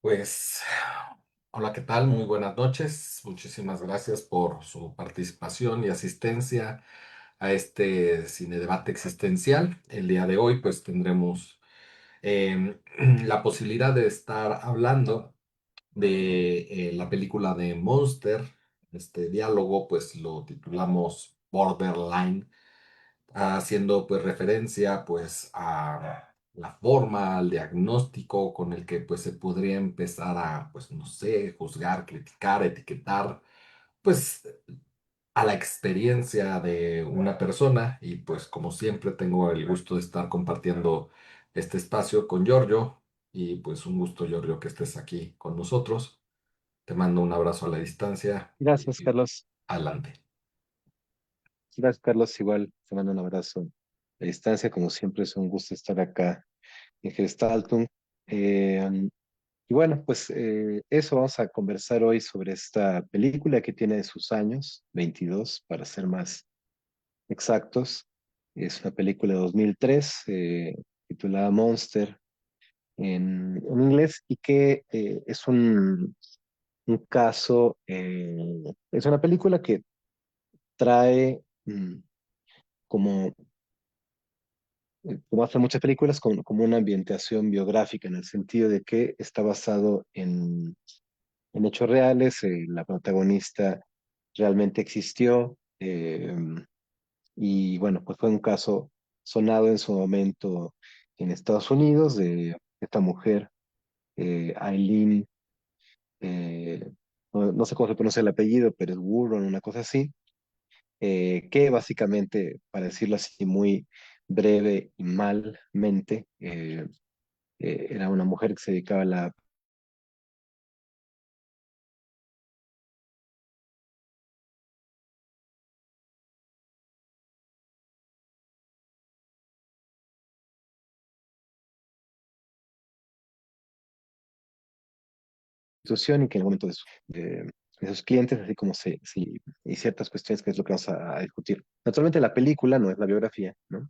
Pues, hola, ¿qué tal? Muy buenas noches. Muchísimas gracias por su participación y asistencia a este cine debate existencial. El día de hoy, pues, tendremos la posibilidad de estar hablando de la película de Monster. Este diálogo, pues, lo titulamos Borderline, haciendo pues referencia pues a la forma, al diagnóstico con el que pues se podría empezar a pues no sé, juzgar, criticar, etiquetar pues a la experiencia de una persona. Y pues como siempre tengo el gusto de estar compartiendo este espacio con Giorgio. Y pues un gusto, Giorgio, que estés aquí con nosotros. Te mando un abrazo a la distancia Gracias, y Carlos. adelante. Gracias, Carlos. Igual te mando un abrazo a distancia. Como siempre, es un gusto estar acá en Gestaltum. Eh, y bueno, pues eso vamos a conversar hoy sobre esta película que tiene sus años, 22 para ser más exactos. Es una película de 2003 titulada Monster en inglés y que es un caso, es una película que trae como como hace muchas películas, como una ambientación biográfica, en el sentido de que está basado en hechos reales, la protagonista realmente existió, y bueno, pues fue un caso sonado en su momento en Estados Unidos de esta mujer, Eileen, no sé cómo se pronuncia el apellido, pero es Warren, una cosa así, que básicamente, para decirlo así muy breve y malmente, era una mujer que se dedicaba a la prostitución y que en el momento de sus clientes, así como y ciertas cuestiones que es lo que vamos a discutir. Naturalmente la película no es la biografía, ¿no?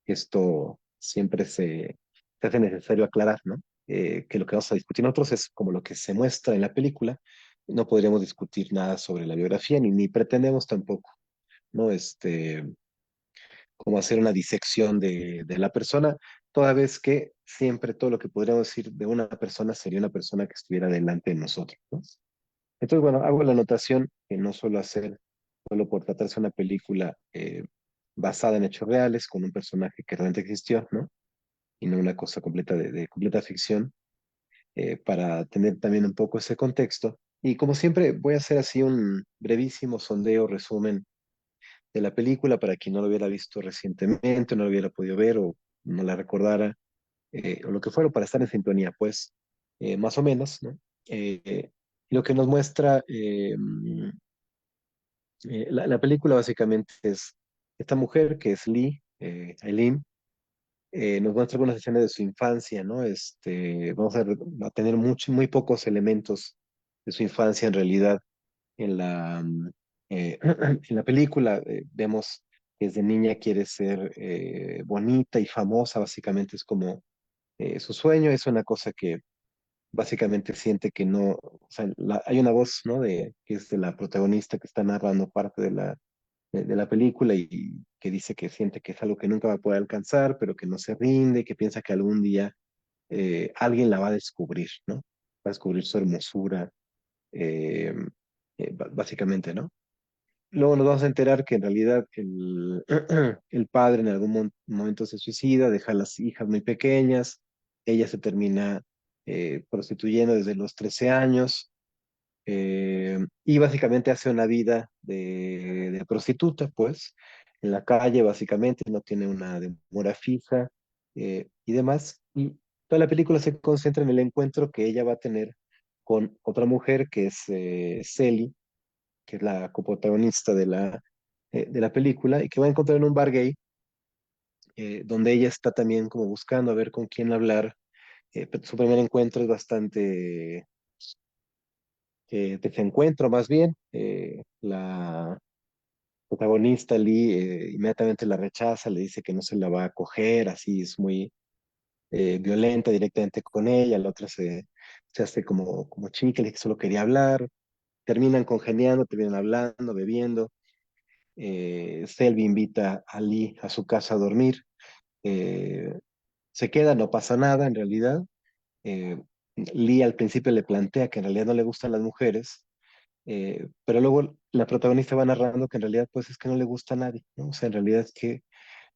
Esto siempre se hace necesario aclarar, ¿no? Que lo que vamos a discutir nosotros es como lo que se muestra en la película. No podríamos discutir nada sobre la biografía, ni pretendemos tampoco, ¿no? Como hacer una disección de la persona, toda vez que siempre todo lo que podríamos decir de una persona sería una persona que estuviera delante de nosotros, ¿no? Entonces, bueno, hago la anotación que no suelo hacer solo por tratarse de una película basada en hechos reales, con un personaje que realmente existió, ¿no? Y no una cosa completa de completa ficción, para tener también un poco ese contexto. Y como siempre, voy a hacer así un brevísimo sondeo, resumen de la película para quien no lo hubiera visto recientemente, no lo hubiera podido ver o no la recordara, o lo que fuera, para estar en sintonía, pues, más o menos, ¿no? Lo que nos muestra la película básicamente es esta mujer que es Lee, Eileen, nos muestra algunas escenas de su infancia, ¿no? Va a tener muy pocos elementos de su infancia en realidad en en la película. Vemos que desde niña quiere ser bonita y famosa, básicamente es como su sueño, es una cosa que básicamente siente que no, o sea, hay una voz, ¿no? Que es de la protagonista que está narrando parte de la película y que dice que siente que es algo que nunca va a poder alcanzar, pero que no se rinde, que piensa que algún día alguien la va a descubrir, ¿no? Va a descubrir su hermosura, eh, básicamente, ¿no? Luego nos vamos a enterar que en realidad el padre en algún momento se suicida, deja a las hijas muy pequeñas, ella se termina prostituyendo desde los 13 años, y básicamente hace una vida de prostituta, pues, en la calle básicamente, no tiene una demora fija, y demás. Y toda la película se concentra en el encuentro que ella va a tener con otra mujer que es Sally, que es la coprotagonista de la película, y que va a encontrar en un bar gay, donde ella está también como buscando a ver con quién hablar. Pero su primer encuentro es bastante desencuentro, más bien. La protagonista, Lee, inmediatamente la rechaza, le dice que no se la va a coger, así es muy violenta directamente con ella. La otra se hace como chica, le dice que solo quería hablar, terminan congeniando, terminan hablando, bebiendo. Selby invita a Lee a su casa a dormir. Eh, Se queda, no pasa nada en realidad. Eh, Lee al principio le plantea que en realidad no le gustan las mujeres, pero luego la protagonista va narrando que en realidad pues es que no le gusta a nadie, ¿no? O sea, en realidad es que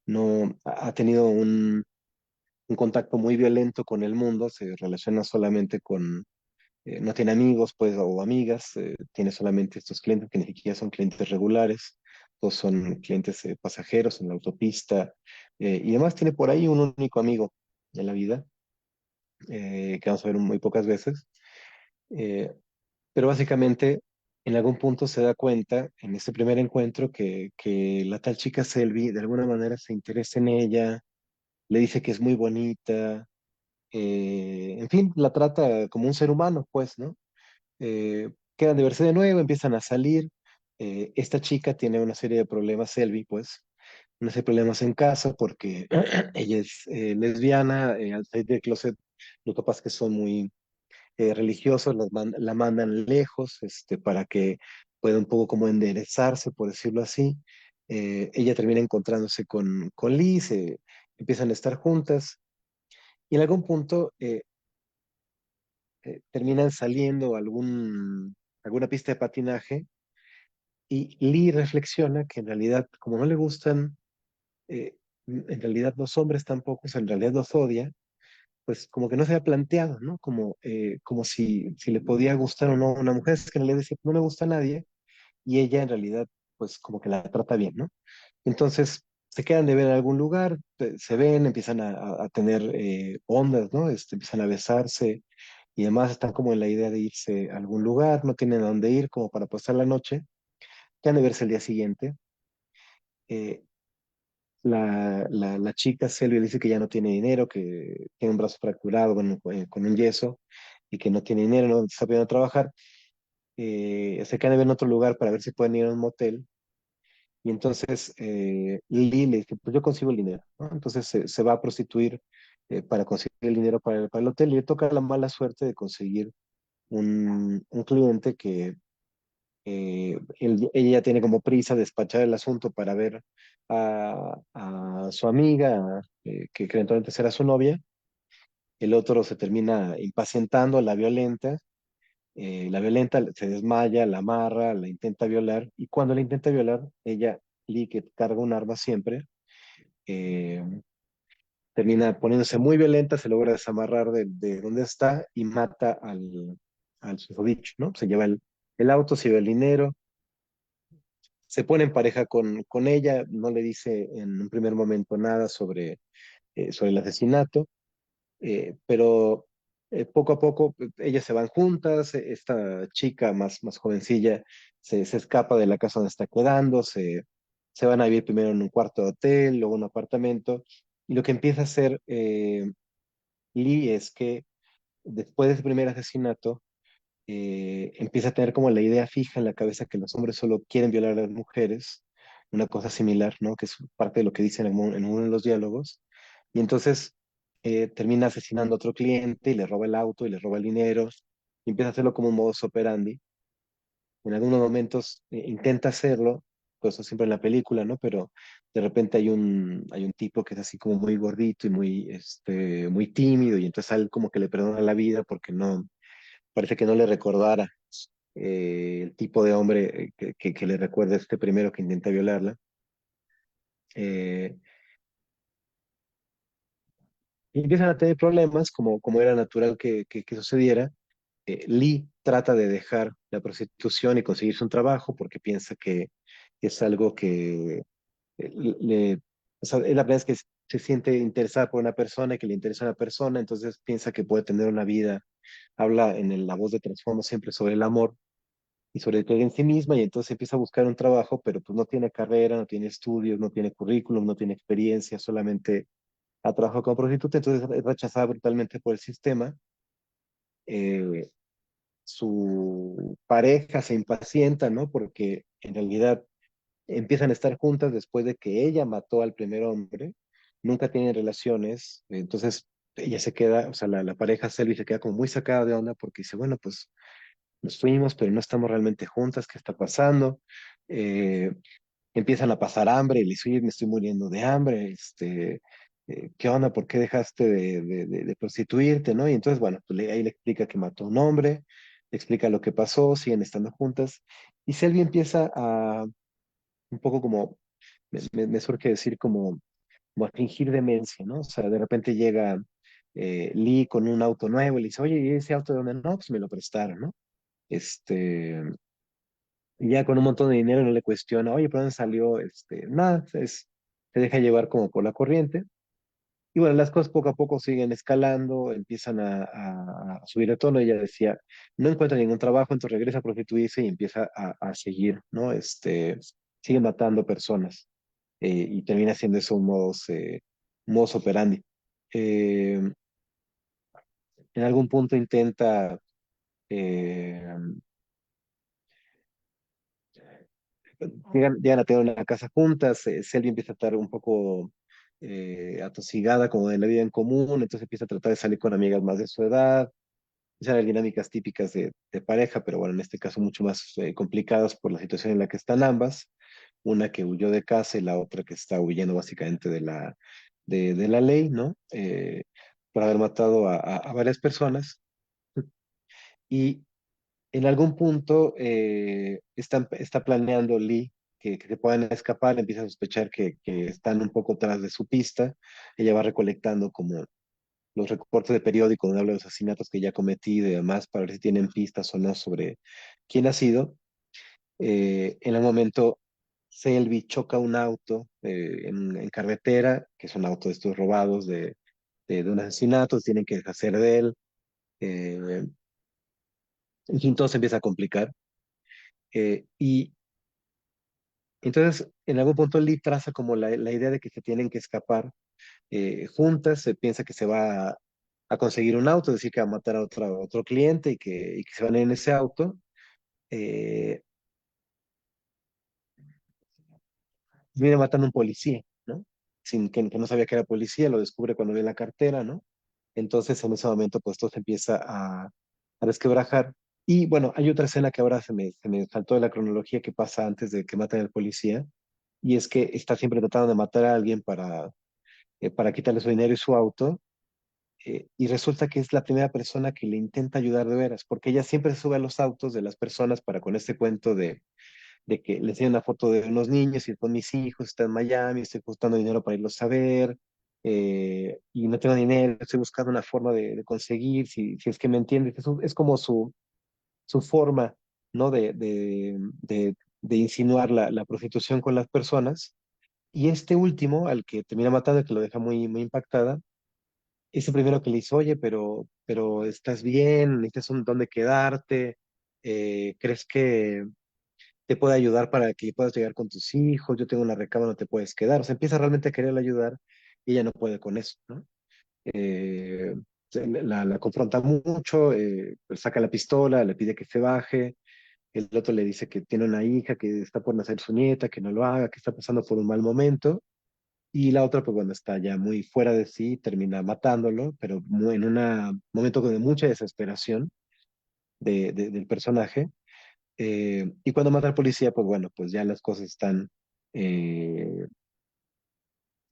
no ha tenido un contacto muy violento con el mundo, se relaciona solamente con, no tiene amigos pues o amigas, tiene solamente estos clientes que ni siquiera son clientes regulares, todos son clientes pasajeros en la autopista, y además tiene por ahí un único amigo en la vida, que vamos a ver muy pocas veces. Eh, pero básicamente en algún punto se da cuenta en este primer encuentro que la tal chica Selvi de alguna manera se interesa en ella, le dice que es muy bonita, en fin, la trata como un ser humano, pues, ¿no? Quedan de verse de nuevo, empiezan a salir. Esta chica tiene una serie de problemas, Selvi, pues, una serie de problemas en casa porque ella es lesbiana, al salir del closet, los papás que son muy religiosos la mandan lejos, para que pueda un poco como enderezarse, por decirlo así. Ella termina encontrándose con Liz, empiezan a estar juntas y en algún punto terminan saliendo a alguna pista de patinaje y Lee reflexiona que en realidad, como no le gustan, en realidad los hombres tampoco, o sea, en realidad los odia, pues como que no se había planteado, ¿no? Como si le podía gustar o no a una mujer, es que en realidad decía, no me gusta a nadie, y ella en realidad, pues como que la trata bien, ¿no? Entonces, se quedan de ver en algún lugar, se ven, empiezan a tener ondas, ¿no? Empiezan a besarse, y además están como en la idea de irse a algún lugar, no tienen a dónde ir como para pasar la noche, quedan de verse el día siguiente. eh, la chica Selvia dice que ya no tiene dinero, que tiene un brazo fracturado, bueno, con un yeso, y que no tiene dinero, no está pudiendo trabajar. Se quedan de ver en otro lugar para ver si pueden ir a un motel. Y entonces Lee le dice, pues yo consigo el dinero, ¿no? Entonces se va a prostituir para conseguir el dinero para el hotel y le toca la mala suerte de conseguir un cliente que ella ya tiene como prisa de despachar el asunto para ver a su amiga, que eventualmente será su novia. El otro se termina impacientando, la violenta, se desmaya, la amarra, la intenta violar, y cuando la intenta violar, ella, Lee, que carga un arma siempre, eh, termina poniéndose muy violenta, se logra desamarrar de donde está y mata al susodicho, ¿no? Se lleva el auto, se lleva el dinero, se pone en pareja con ella, no le dice en un primer momento nada sobre el asesinato, pero poco a poco ellas se van juntas, esta chica más jovencilla se escapa de la casa donde está quedando, se van a vivir primero en un cuarto de hotel, luego en un apartamento, y lo que empieza a hacer Lee es que después de ese primer asesinato, empieza a tener como la idea fija en la cabeza que los hombres solo quieren violar a las mujeres, una cosa similar, ¿no? Que es parte de lo que dicen en uno de los diálogos. Y entonces termina asesinando a otro cliente y le roba el auto y le roba el dinero y empieza a hacerlo como un modus operandi. En algunos momentos intenta hacerlo, pues eso siempre en la película, ¿no? Pero de repente hay un tipo que es así como muy gordito y muy tímido y entonces a él como que le perdona la vida porque no, parece que no le recordara el tipo de hombre que le recuerda a este primero que intenta violarla. Eh, y empiezan a tener problemas, como era natural que sucediera. Lee trata de dejar la prostitución y conseguirse un trabajo porque piensa que es algo que le, o sea, es la verdad es que se siente interesada por una persona y que le interesa a una persona, entonces piensa que puede tener una vida, habla la voz de trasfondo siempre sobre el amor y sobre todo en sí misma y entonces empieza a buscar un trabajo, pero pues no tiene carrera, no tiene estudios, no tiene currículum, no tiene experiencia, solamente ha trabajado como prostituta, entonces es rechazada brutalmente por el sistema. Eh, Su pareja se impacienta, ¿no? Porque en realidad empiezan a estar juntas después de que ella mató al primer hombre, nunca tienen relaciones, entonces ella se queda, o sea, la pareja Selvi se queda como muy sacada de onda porque dice, bueno, pues nos fuimos, pero no estamos realmente juntas, ¿qué está pasando? Eh, Empiezan a pasar hambre y le dice, oye, me estoy muriendo de hambre, ¿qué onda? ¿Por qué dejaste de prostituirte, no? Y entonces, bueno, pues ahí le explica que mató a un hombre, le explica lo que pasó, siguen estando juntas, y Selvi empieza a, un poco como, me surge decir como a fingir demencia, ¿no? O sea, de repente llega Lee con un auto nuevo y le dice, oye, ¿y ese auto de dónde? No, pues me lo prestaron, ¿no? Este, y ya con un montón de dinero no le cuestiona, oye, ¿por dónde salió? Nada, se deja llevar como por la corriente. Y bueno, las cosas poco a poco siguen escalando, empiezan a subir de tono. Ella decía, no encuentra ningún trabajo, entonces regresa a prostituirse y empieza a seguir, ¿no? Sigue matando personas y termina siendo eso un modus operandi. Eh, en algún punto intenta eh, llegan a tener una casa juntas, Selvi empieza a estar un poco atosigada como de la vida en común, entonces empieza a tratar de salir con amigas más de su edad, esas eran dinámicas típicas de pareja, pero bueno, en este caso mucho más complicadas por la situación en la que están ambas, una que huyó de casa y la otra que está huyendo básicamente de la ley, ¿no? Por haber matado a varias personas. Y en algún punto está planeando Lee que se puedan escapar, empieza a sospechar que están un poco atrás de su pista. Ella va recolectando como los recortes de periódico donde habla de los asesinatos que ya cometí y demás para ver si tienen pistas o no sobre quién ha sido. En el momento, Selby choca un auto en carretera, que es un auto de estos robados de un asesinato, tienen que deshacer de él. Eh, en fin, todo se empieza a complicar. Y entonces, en algún punto, Lee traza como la idea de que se tienen que escapar juntas, se piensa que se va a conseguir un auto, es decir, que va a matar a otro cliente y que se van a ir en ese auto. Eh, Viene matando a un policía, ¿no? Sin que no sabía que era policía, lo descubre cuando ve la cartera, ¿no? Entonces, en ese momento, pues todo se empieza a resquebrajar. Y bueno, hay otra escena que ahora se me saltó de la cronología que pasa antes de que maten al policía, y es que está siempre tratando de matar a alguien para quitarle su dinero y su auto, y resulta que es la primera persona que le intenta ayudar de veras, porque ella siempre se sube a los autos de las personas para con este cuento de que le enseñan una foto de unos niños y con mis hijos, está en Miami, estoy buscando dinero para irlos a ver, y no tengo dinero, estoy buscando una forma de conseguir, si es que me entiendes, es como su forma, ¿no? De insinuar la prostitución con las personas. Y este último, al que termina matando, que lo deja muy, muy impactada, es el primero que le dice, oye, pero estás bien, necesitas un dónde quedarte, ¿crees que te puede ayudar para que puedas llegar con tus hijos? Yo tengo una recámara, no te puedes quedar. O sea, empieza realmente a quererle ayudar y ella no puede con eso, ¿no? Eh, la confronta mucho, pues saca la pistola, le pide que se baje, el otro le dice que tiene una hija, que está por nacer su nieta, que no lo haga, que está pasando por un mal momento. Y la otra, pues bueno, está ya muy fuera de sí, termina matándolo, pero en un momento de mucha desesperación del personaje. Y cuando mata al policía, pues bueno, pues ya las cosas están eh,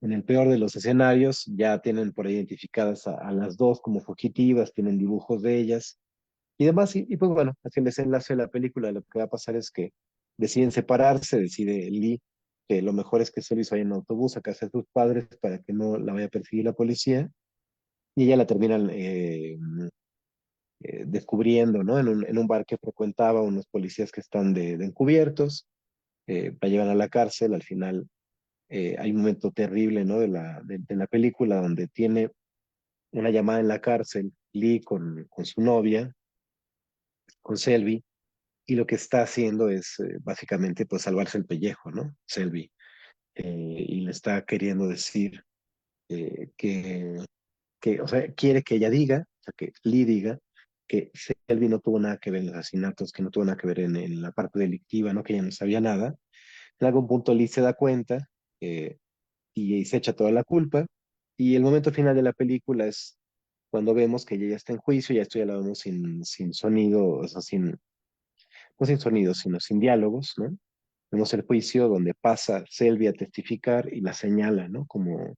en el peor de los escenarios, ya tienen por ahí identificadas a las dos como fugitivas, tienen dibujos de ellas y demás. Y pues bueno, así el desenlace de la película, lo que va a pasar es que deciden separarse, decide Lee que lo mejor es que se lo hizo ahí en autobús a casa de sus padres para que no la vaya a perseguir la policía, y ella la terminan descubriendo, ¿no? En un bar que frecuentaba unos policías que están de encubiertos, la llevan a la cárcel. Al final hay un momento terrible, ¿no? De la película donde tiene una llamada en la cárcel, Lee con su novia, con Selby, y lo que está haciendo es básicamente pues salvarse el pellejo, ¿no? Selby, y le está queriendo decir que, o sea, quiere que ella diga, o sea, que Lee diga que Selby no tuvo nada que ver en los asesinatos, que no tuvo nada que ver en la parte delictiva, ¿no? Que ella no sabía nada. En algún punto Lee se da cuenta eh, y se echa toda la culpa. Y el momento final de la película es cuando vemos que ella ya está en juicio, ya esto ya lo vemos sin sonido, o sea, no sin sonido, sino sin diálogos, ¿no? Vemos el juicio donde pasa Selvi a testificar y la señala, ¿no? Como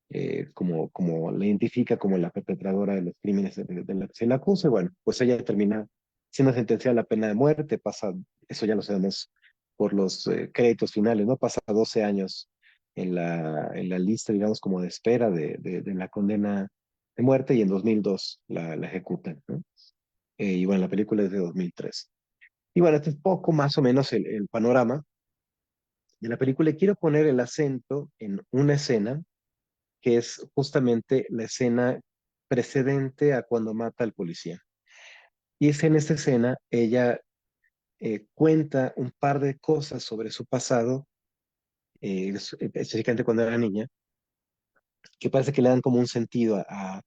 la identifica como la perpetradora de los crímenes de la que se le acusa. Y bueno, pues ella termina siendo sentenciada a la pena de muerte, pasa, eso ya lo sabemos por los créditos finales, ¿no? Pasa 12 años en la lista, digamos, como de espera de la condena de muerte y en 2002 la ejecutan, ¿no? Y bueno, la película es de 2003. Y bueno, este es poco más o menos el panorama de la película. Y quiero poner el acento en una escena que es justamente la escena precedente a cuando mata al policía. Y es en esta escena, ella cuenta un par de cosas sobre su pasado, específicamente cuando era niña, que parece que le dan como un sentido a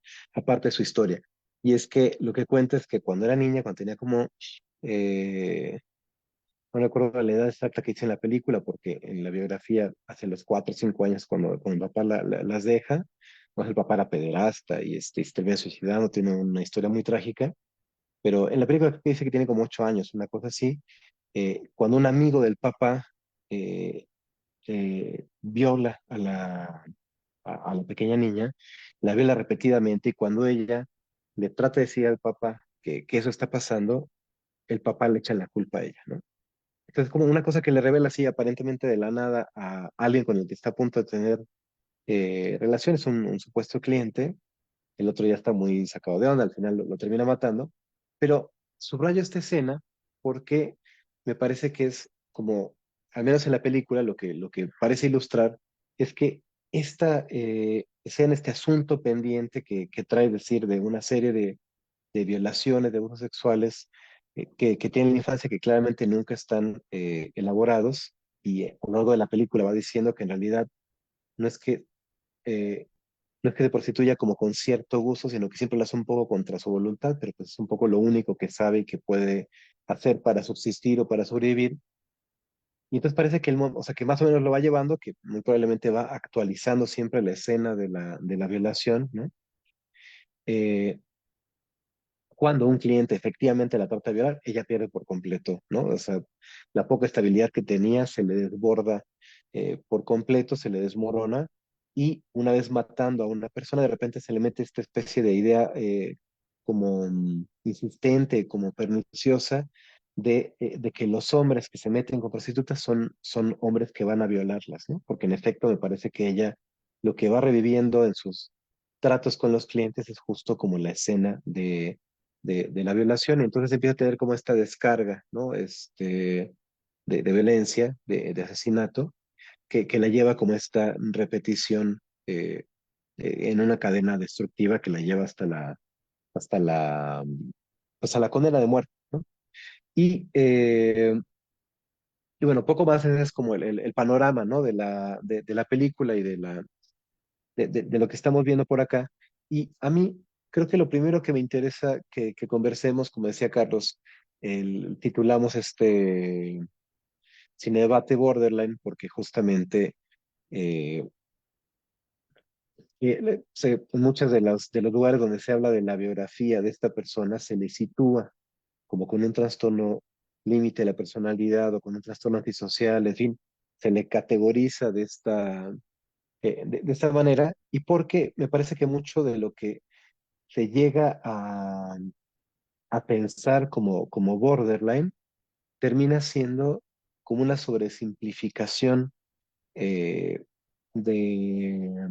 parte de su historia. Y es que lo que cuenta es que cuando era niña, cuando tenía como eh, no recuerdo la edad exacta que dice en la película, porque en la biografía hace los 4 o 5 años cuando el papá las deja, pues el papá era pederasta y se termina suicidando, tiene una historia muy trágica, pero en la película creo que dice que tiene como 8 años, una cosa así, cuando un amigo del papá eh, viola a la pequeña niña, la viola repetidamente y cuando ella le trata de decir al papá que eso está pasando, el papá le echa la culpa a ella, ¿no? Entonces, como una cosa que le revela así aparentemente de la nada a alguien con el que está a punto de tener relaciones, un supuesto cliente, el otro ya está muy sacado de onda, al final lo termina matando, pero subrayo esta escena porque me parece que es como, al menos en la película, lo que parece ilustrar es que esta escena, este asunto pendiente que trae decir de una serie de violaciones, de abusos sexuales que tienen la infancia que claramente nunca están elaborados y a lo largo de la película va diciendo que en realidad no es que, eh, no es que se prostituya como con cierto gusto, sino que siempre lo hace un poco contra su voluntad, pero pues es un poco lo único que sabe y que puede hacer para subsistir o para sobrevivir. Y entonces parece que o sea, que más o menos lo va llevando, que muy probablemente va actualizando siempre la escena de la violación, ¿no? Eh, Cuando un cliente efectivamente la trata de violar, ella pierde por completo, ¿no? O sea, la poca estabilidad que tenía se le desborda por completo, se le desmorona y una vez matando a una persona, de repente se le mete esta especie de idea como insistente, como perniciosa, de que los hombres que se meten con prostitutas son hombres que van a violarlas, ¿no? Porque en efecto me parece que ella lo que va reviviendo en sus tratos con los clientes es justo como la escena de la violación, y entonces empieza a tener como esta descarga, ¿no? De violencia, de asesinato, que la lleva como esta repetición en una cadena destructiva que la lleva hasta la, hasta la condena de muerte, ¿no? Y, eh, y bueno, poco más es como el panorama, ¿no? De la película y de lo que estamos viendo por acá. Y a mí creo que lo primero que me interesa que conversemos, como decía Carlos, titulamos este Cine Debate Borderline porque justamente eh, en muchos de los lugares donde se habla de la biografía de esta persona se le sitúa como con un trastorno límite de la personalidad o con un trastorno antisocial, en fin, se le categoriza de esta manera y porque me parece que mucho de lo que se llega a pensar como borderline, termina siendo como una sobresimplificación eh, de,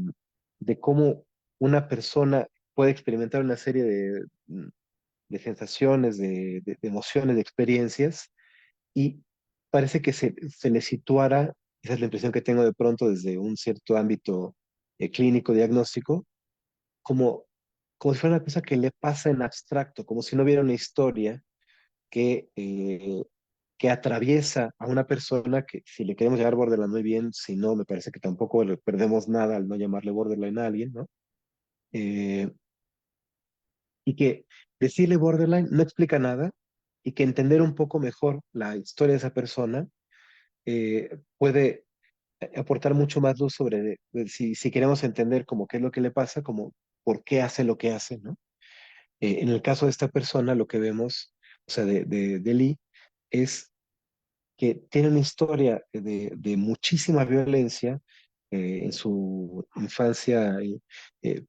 de cómo una persona puede experimentar una serie de sensaciones, de emociones, de experiencias, y parece que se le situara, esa es la impresión que tengo de pronto desde un cierto ámbito clínico diagnóstico, como, como si fuera una cosa que le pasa en abstracto, como si no hubiera una historia que, eh, que atraviesa a una persona que si le queremos llamar borderline muy bien, si no, me parece que tampoco le perdemos nada al no llamarle borderline a alguien, ¿no? Eh, y que decirle borderline no explica nada y que entender un poco mejor la historia de esa persona puede aportar mucho más luz sobre si queremos entender como qué es lo que le pasa, como por qué hace lo que hace, ¿no? En el caso de esta persona, lo que vemos, o sea, de Lee, es que tiene una historia de muchísima violencia en su infancia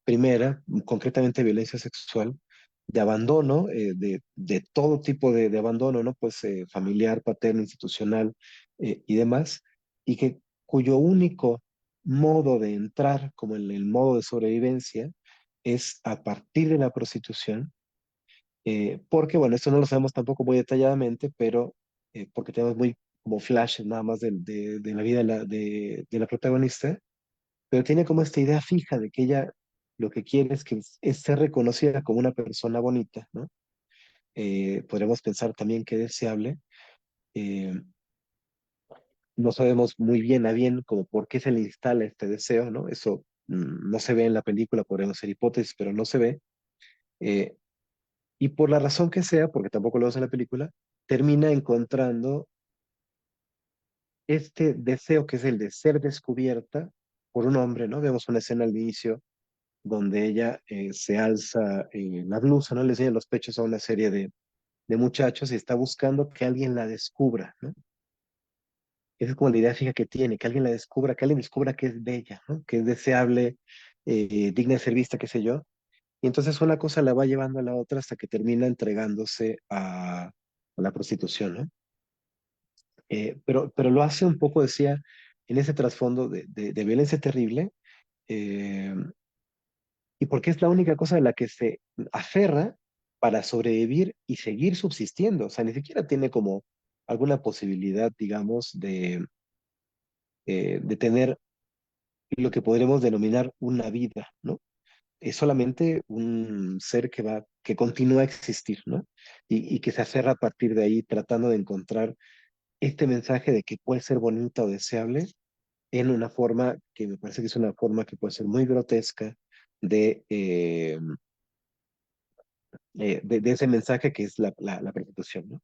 primera, concretamente violencia sexual, de abandono, de todo tipo de abandono, ¿no? Pues familiar, paterno, institucional y demás, y que cuyo único modo de entrar, como en el modo de sobrevivencia, es a partir de la prostitución porque, bueno, esto no lo sabemos tampoco muy detalladamente, pero porque tenemos muy como flashes nada más de la vida de la protagonista, pero tiene como esta idea fija de que ella lo que quiere es ser reconocida como una persona bonita, ¿no? Podríamos pensar también que deseable. eh, no sabemos muy bien a bien como por qué se le instala este deseo, ¿no? Eso no se ve en la película, podemos hacer hipótesis, pero no se ve. Eh, y por la razón que sea, porque tampoco lo vemos en la película, termina encontrando este deseo que es el de ser descubierta por un hombre, ¿no? Vemos una escena al inicio donde ella se alza la blusa, ¿no? Le enseña los pechos a una serie de muchachos y está buscando que alguien la descubra, ¿no? Esa es como la idea fija que tiene, que alguien la descubra, que alguien descubra que es bella, ¿no? Que es deseable, digna de ser vista, qué sé yo. Y entonces una cosa la va llevando a la otra hasta que termina entregándose a la prostitución, ¿no? Pero lo hace un poco, decía, en ese trasfondo de violencia terrible, eh, y porque es la única cosa de la que se aferra para sobrevivir y seguir subsistiendo. O sea, ni siquiera tiene como alguna posibilidad, digamos, de tener lo que podremos denominar una vida, ¿no? Es solamente un ser que continúa a existir, ¿no? Y que se aferra a partir de ahí tratando de encontrar este mensaje de que puede ser bonita o deseable en una forma que me parece que es una forma que puede ser muy grotesca de, eh, de ese mensaje que es la prostitución, ¿no?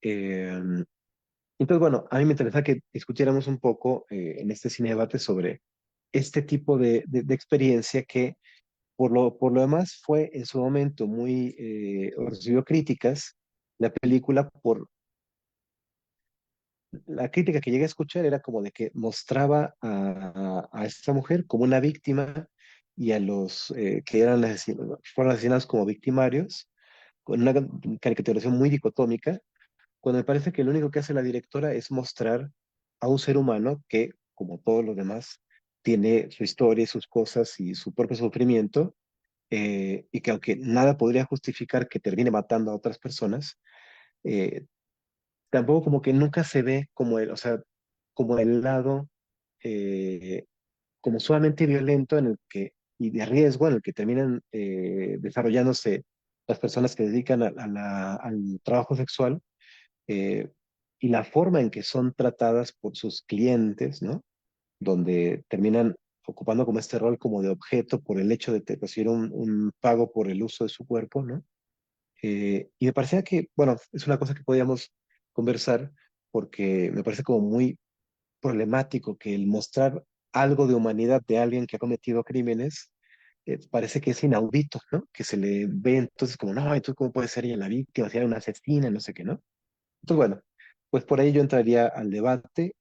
Eh, entonces, bueno, a mí me interesa que discutiéramos un poco en este cine debate sobre este tipo de experiencia que por lo demás fue en su momento recibió críticas, la película por la crítica que llegué a escuchar era como de que mostraba a esta mujer como una víctima y a los que fueron asesinados como victimarios, con una caricaturización muy dicotómica, cuando me parece que lo único que hace la directora es mostrar a un ser humano que, como todos los demás, tiene su historia, y sus cosas y su propio sufrimiento, y que aunque nada podría justificar que termine matando a otras personas, eh, tampoco como que nunca se ve como o sea, como el lado eh, como sumamente violento en el que, y de riesgo en el que terminan desarrollándose las personas que dedican al trabajo sexual eh, y la forma en que son tratadas por sus clientes, ¿no? Donde terminan ocupando como este rol como de objeto por el hecho de recibir un pago por el uso de su cuerpo, ¿no? Y me parecía que, bueno, es una cosa que podíamos conversar porque me parece como muy problemático que el mostrar algo de humanidad de alguien que ha cometido crímenes parece que es inaudito, ¿no? Que se le ve entonces como, no, entonces ¿cómo puede ser ella la víctima, si era una asesina, no sé qué, ¿no? Entonces, bueno, pues por ahí yo entraría al debate.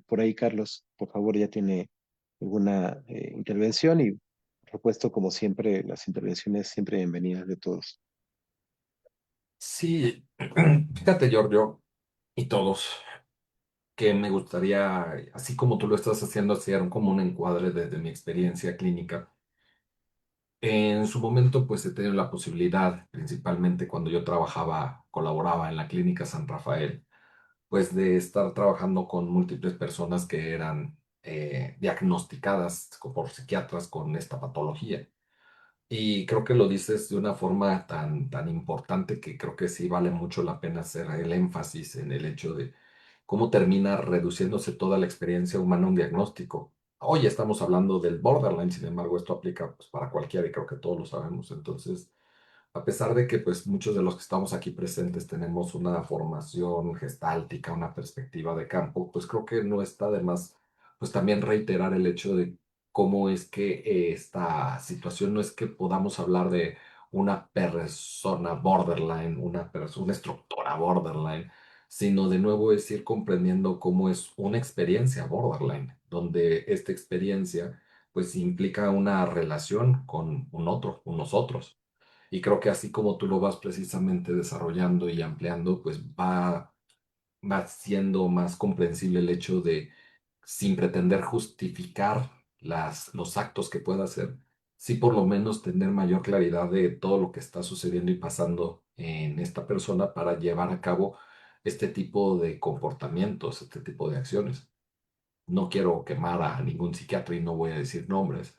Por ahí, Carlos, por favor, ya tiene alguna intervención y, por supuesto, como siempre, las intervenciones siempre bienvenidas de todos. Sí, fíjate, Giorgio, y todos, que me gustaría, así como tú lo estás haciendo, hacer como un encuadre desde mi experiencia clínica. En su momento, pues he tenido la posibilidad, principalmente cuando yo trabajaba, colaboraba en la Clínica San Rafael, pues de estar trabajando con múltiples personas que eran diagnosticadas por psiquiatras con esta patología. Y creo que lo dices de una forma tan importante que creo que sí vale mucho la pena hacer el énfasis en el hecho de cómo termina reduciéndose toda la experiencia humana a un diagnóstico. Hoy estamos hablando del borderline, sin embargo, esto aplica pues, para cualquiera y creo que todos lo sabemos. Entonces, a pesar de que pues muchos de los que estamos aquí presentes tenemos una formación gestáltica, una perspectiva de campo, pues creo que no está de más pues también reiterar el hecho de cómo es que esta situación no es que podamos hablar de una persona borderline, una estructura borderline, sino de nuevo es ir comprendiendo cómo es una experiencia borderline, donde esta experiencia pues implica una relación con un otro, unos otros. Y creo que así como tú lo vas precisamente desarrollando y ampliando, pues va siendo más comprensible el hecho de, sin pretender justificar los actos que pueda hacer, sí por lo menos tener mayor claridad de todo lo que está sucediendo y pasando en esta persona para llevar a cabo este tipo de comportamientos, este tipo de acciones. No quiero quemar a ningún psiquiatra y no voy a decir nombres,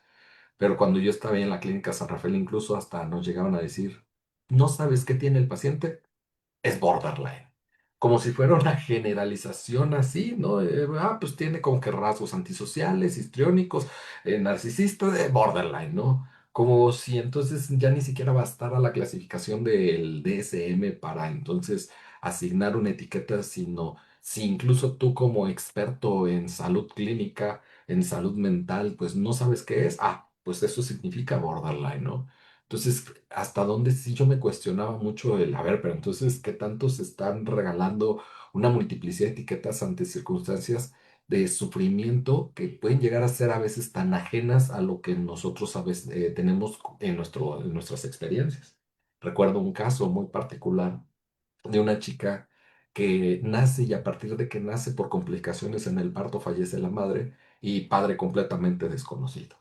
pero cuando yo estaba ahí en la clínica San Rafael, incluso hasta nos llegaban a decir, ¿no sabes qué tiene el paciente? Es borderline. Como si fuera una generalización así, ¿no? Pues tiene como que rasgos antisociales, histriónicos, narcisista, de borderline, ¿no? Como si entonces ya ni siquiera bastara la clasificación del DSM para entonces asignar una etiqueta, sino si incluso tú como experto en salud clínica, en salud mental, pues no sabes qué es, pues eso significa borderline, ¿no? Entonces, hasta dónde sí yo me cuestionaba mucho a ver, pero entonces, ¿qué tanto se están regalando una multiplicidad de etiquetas ante circunstancias de sufrimiento que pueden llegar a ser a veces tan ajenas a lo que nosotros a veces tenemos en en nuestras experiencias? Recuerdo un caso muy particular de una chica que nace y a partir de que nace por complicaciones en el parto fallece la madre y padre completamente desconocido.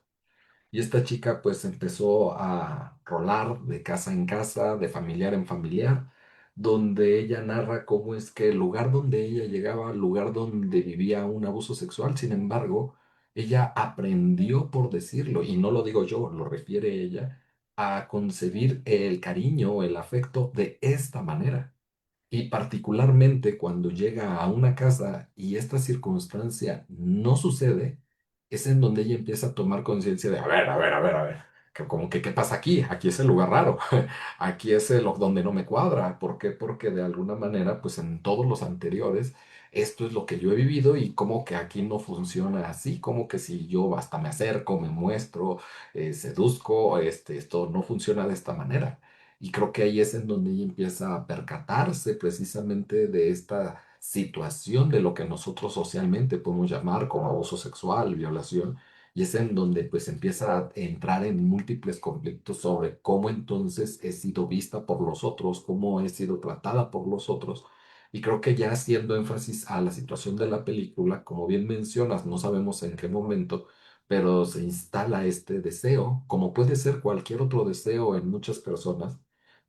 Y esta chica pues empezó a rolar de casa en casa, de familiar en familiar, donde ella narra cómo es que el lugar donde ella llegaba, el lugar donde vivía un abuso sexual, sin embargo, ella aprendió, por decirlo, y no lo digo yo, lo refiere ella, a concebir el cariño, el afecto de esta manera. Y particularmente cuando llega a una casa y esta circunstancia no sucede, es en donde ella empieza a tomar conciencia de, a ver, que como que, ¿qué pasa aquí? Aquí es el lugar raro, aquí es donde no me cuadra. ¿Por qué? Porque de alguna manera, pues en todos los anteriores, esto es lo que yo he vivido y como que aquí no funciona así, como que si yo hasta me acerco, me muestro, seduzco, esto no funciona de esta manera. Y creo que ahí es en donde ella empieza a percatarse precisamente de esta situación de lo que nosotros socialmente podemos llamar como abuso sexual, violación, y es en donde pues empieza a entrar en múltiples conflictos sobre cómo entonces he sido vista por los otros, cómo he sido tratada por los otros. Y creo que ya haciendo énfasis a la situación de la película, como bien mencionas, no sabemos en qué momento, pero se instala este deseo, como puede ser cualquier otro deseo en muchas personas,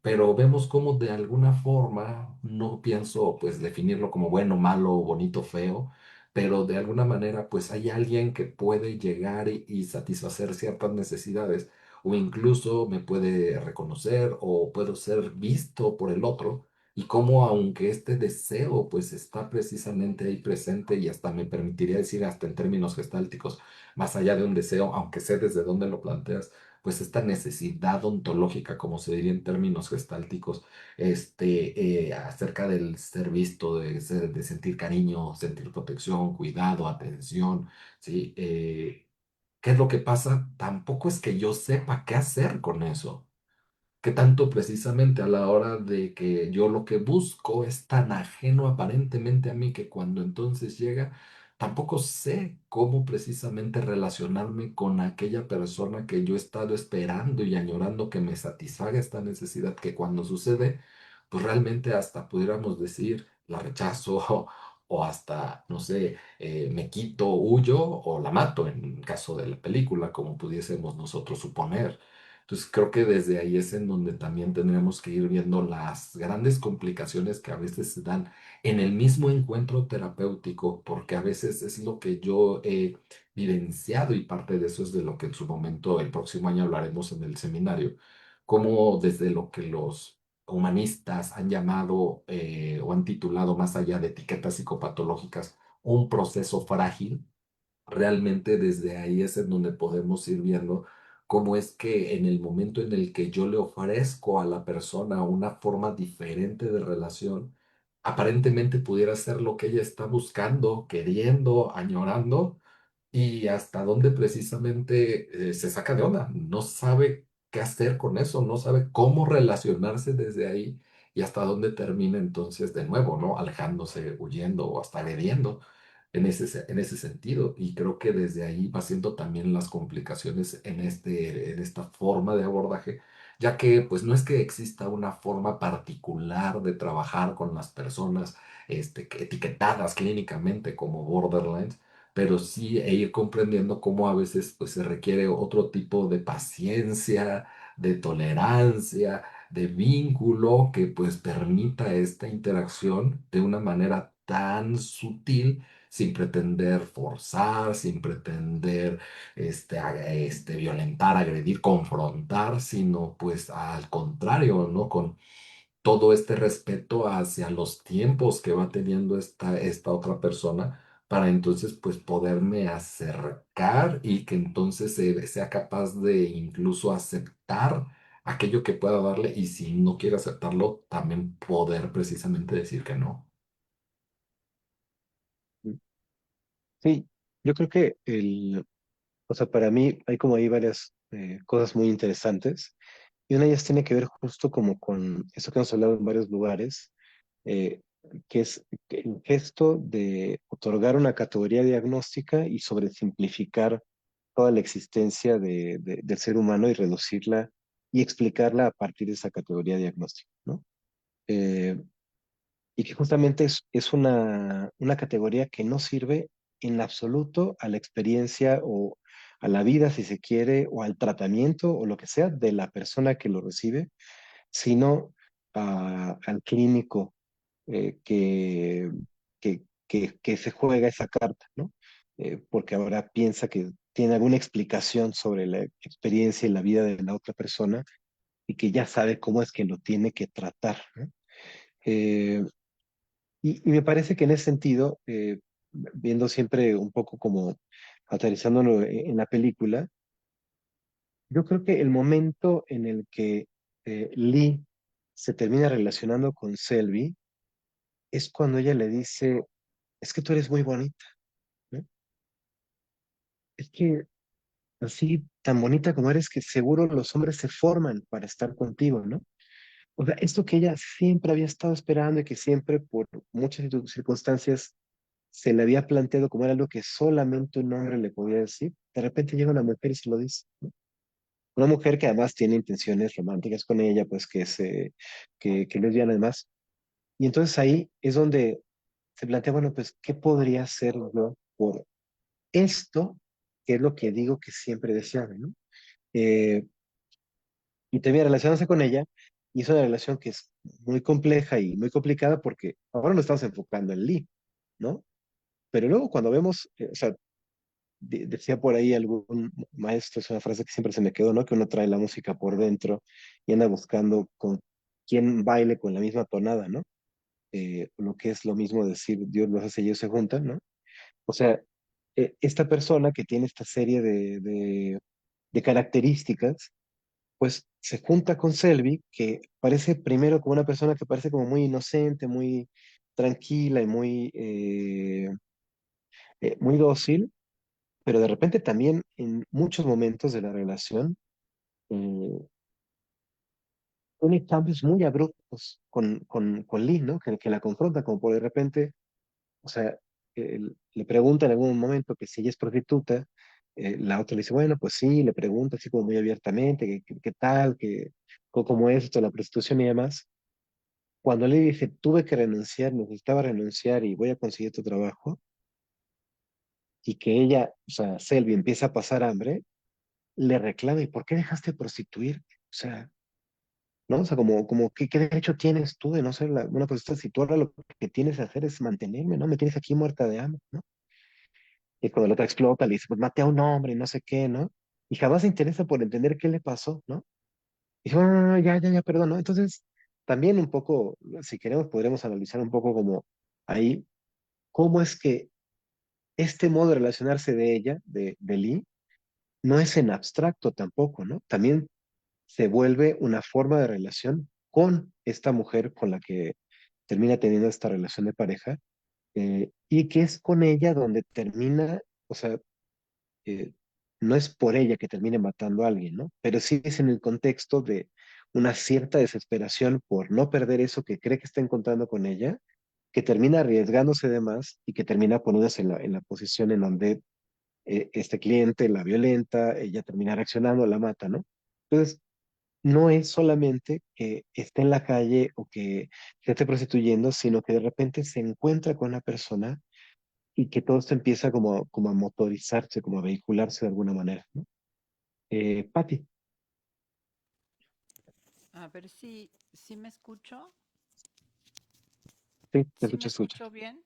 pero vemos cómo de alguna forma, no pienso pues definirlo como bueno, malo, bonito, feo, pero de alguna manera pues hay alguien que puede llegar y satisfacer ciertas necesidades o incluso me puede reconocer o puedo ser visto por el otro y cómo aunque este deseo pues está precisamente ahí presente y hasta me permitiría decir hasta en términos gestálticos, más allá de un deseo, aunque sé desde dónde lo planteas, pues esta necesidad ontológica, como se diría en términos gestálticos, acerca del ser visto, de sentir cariño, sentir protección, cuidado, atención, ¿sí? ¿Qué es lo que pasa? Tampoco es que yo sepa qué hacer con eso. Que tanto precisamente a la hora de que yo lo que busco es tan ajeno aparentemente a mí que cuando entonces llega, tampoco sé cómo precisamente relacionarme con aquella persona que yo he estado esperando y añorando que me satisfaga esta necesidad que cuando sucede, pues realmente hasta pudiéramos decir, la rechazo o hasta, no sé, me quito, huyo o la mato en caso de la película, como pudiésemos nosotros suponer. Entonces creo que desde ahí es en donde también tendremos que ir viendo las grandes complicaciones que a veces se dan en el mismo encuentro terapéutico, porque a veces es lo que yo he vivenciado y parte de eso es de lo que en su momento el próximo año hablaremos en el seminario, como desde lo que los humanistas han llamado o han titulado más allá de etiquetas psicopatológicas, un proceso frágil. Realmente desde ahí es en donde podemos ir viendo cómo es que en el momento en el que yo le ofrezco a la persona una forma diferente de relación, aparentemente pudiera ser lo que ella está buscando, queriendo, añorando, y hasta dónde precisamente se saca de onda, no sabe qué hacer con eso, no sabe cómo relacionarse desde ahí y hasta dónde termina entonces de nuevo, ¿no? Alejándose, huyendo o hasta agrediendo en ese sentido. Y creo que desde ahí va siendo también las complicaciones en esta forma de abordaje, ya que pues no es que exista una forma particular de trabajar con las personas etiquetadas clínicamente como borderlines, pero sí e ir comprendiendo cómo a veces pues se requiere otro tipo de paciencia, de tolerancia, de vínculo que pues permita esta interacción de una manera tan sutil, sin pretender forzar, sin pretender violentar, agredir, confrontar, sino pues al contrario, ¿no? Con todo este respeto hacia los tiempos que va teniendo esta otra persona para entonces pues poderme acercar y que entonces sea capaz de incluso aceptar aquello que pueda darle y si no quiere aceptarlo, también poder precisamente decir que no. Sí, yo creo que o sea, para mí hay como ahí varias cosas muy interesantes. Y una de ellas tiene que ver justo como con eso que hemos hablado en varios lugares, eh, que es el gesto de otorgar una categoría diagnóstica y sobresimplificar toda la existencia del ser humano y reducirla y explicarla a partir de esa categoría diagnóstica, ¿no? Eh, y que justamente es una categoría que no sirve en absoluto a la experiencia o a la vida, si se quiere, o al tratamiento o lo que sea de la persona que lo recibe, sino al clínico que se juega esa carta, ¿no? Porque ahora piensa que tiene alguna explicación sobre la experiencia y la vida de la otra persona y que ya sabe cómo es que lo tiene que tratar, ¿no? Eh, y me parece que en ese sentido, viendo siempre un poco como aterrizándolo en la película, yo creo que el momento en el que Lee se termina relacionando con Selby es cuando ella le dice, es que tú eres muy bonita, ¿no? Es que así tan bonita como eres que seguro los hombres se forman para estar contigo, ¿no? O sea, esto que ella siempre había estado esperando y que siempre por muchas circunstancias se le había planteado como era algo que solamente un hombre le podía decir, de repente llega una mujer y se lo dice, ¿no? Una mujer que además tiene intenciones románticas con ella, pues que lesbiana además. Y entonces ahí es donde se plantea, bueno, pues, ¿qué podría hacer yo por esto? Que es lo que digo que siempre deseaba, ¿no? Eh, y termina relacionándose con ella, y es una relación que es muy compleja y muy complicada porque ahora nos estamos enfocando en Lee, ¿no? Pero luego cuando vemos, o sea, decía por ahí algún maestro, es una frase que siempre se me quedó, ¿no? Que uno trae la música por dentro y anda buscando con quién baile con la misma tonada, ¿no? Lo que es lo mismo decir Dios los hace y ellos se juntan, ¿no? O sea, esta persona que tiene esta serie de características, pues se junta con Selby, que parece primero como una persona que parece como muy inocente, muy tranquila y muy dócil, pero de repente también en muchos momentos de la relación eh, tiene cambios muy abruptos con Lee, ¿no? Que la confronta, como por de repente, o sea, le pregunta en algún momento que si ella es prostituta, la otra le dice, bueno, pues sí, le pregunta así como muy abiertamente, qué tal, cómo es esto de la prostitución y demás. Cuando le dice, tuve que renunciar, necesitaba renunciar y voy a conseguir tu trabajo, y que ella, o sea, Selvi empieza a pasar hambre, le reclama, ¿y por qué dejaste de prostituir? O sea, ¿no? O sea, como ¿qué derecho tienes tú de no ser una prostituta si tú ahora lo que tienes que hacer es mantenerme, ¿no? Me tienes aquí muerta de hambre, ¿no? Y cuando la otra explota, le dice, pues maté a un hombre y no sé qué, ¿no? Y jamás se interesa por entender qué le pasó, ¿no? Y dice, bueno, no, no, ya, perdón, ¿no? Entonces, también un poco, si queremos, podremos analizar un poco como ahí, cómo es que este modo de relacionarse de ella, de Lee, no es en abstracto tampoco, ¿no? También se vuelve una forma de relación con esta mujer con la que termina teniendo esta relación de pareja, y que es con ella donde termina, o sea, eh, no es por ella que termine matando a alguien, ¿no? Pero sí es en el contexto de una cierta desesperación por no perder eso que cree que está encontrando con ella, que termina arriesgándose de más y que termina poniéndose en la posición en donde este cliente la violenta, ella termina reaccionando, la mata, ¿no? Entonces, no es solamente que esté en la calle o que se esté prostituyendo, sino que de repente se encuentra con una persona y que todo esto empieza como a motorizarse, como a vehicularse de alguna manera, ¿no? Patti, A ver si me escucho. sí, te ¿Sí me escucho. escucho bien?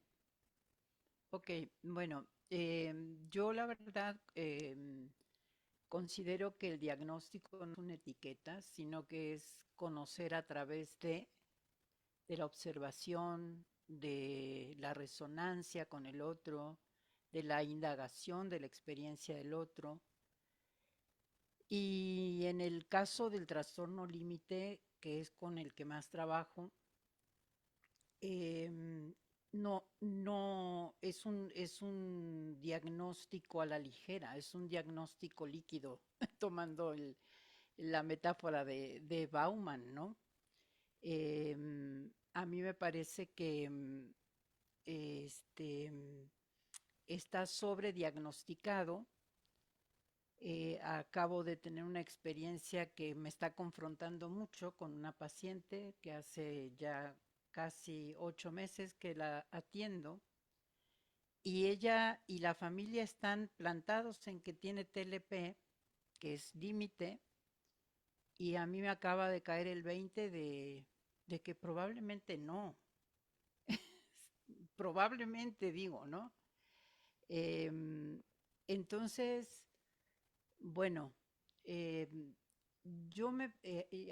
Ok, bueno, yo la verdad considero que el diagnóstico no es una etiqueta, sino que es conocer a través de la observación, de la resonancia con el otro, de la indagación de la experiencia del otro. Y en el caso del trastorno límite, que es con el que más trabajo, no es un diagnóstico a la ligera, es un diagnóstico líquido, tomando la metáfora de Bauman, ¿no? A mí me parece que este, está sobrediagnosticado. Acabo de tener una experiencia que me está confrontando mucho con una paciente que hace ya casi 8 meses que la atiendo y ella y la familia están plantados en que tiene TLP, que es límite, y a mí me acaba de caer el 20 de que probablemente no, probablemente digo, ¿no? Em, entonces, bueno, em,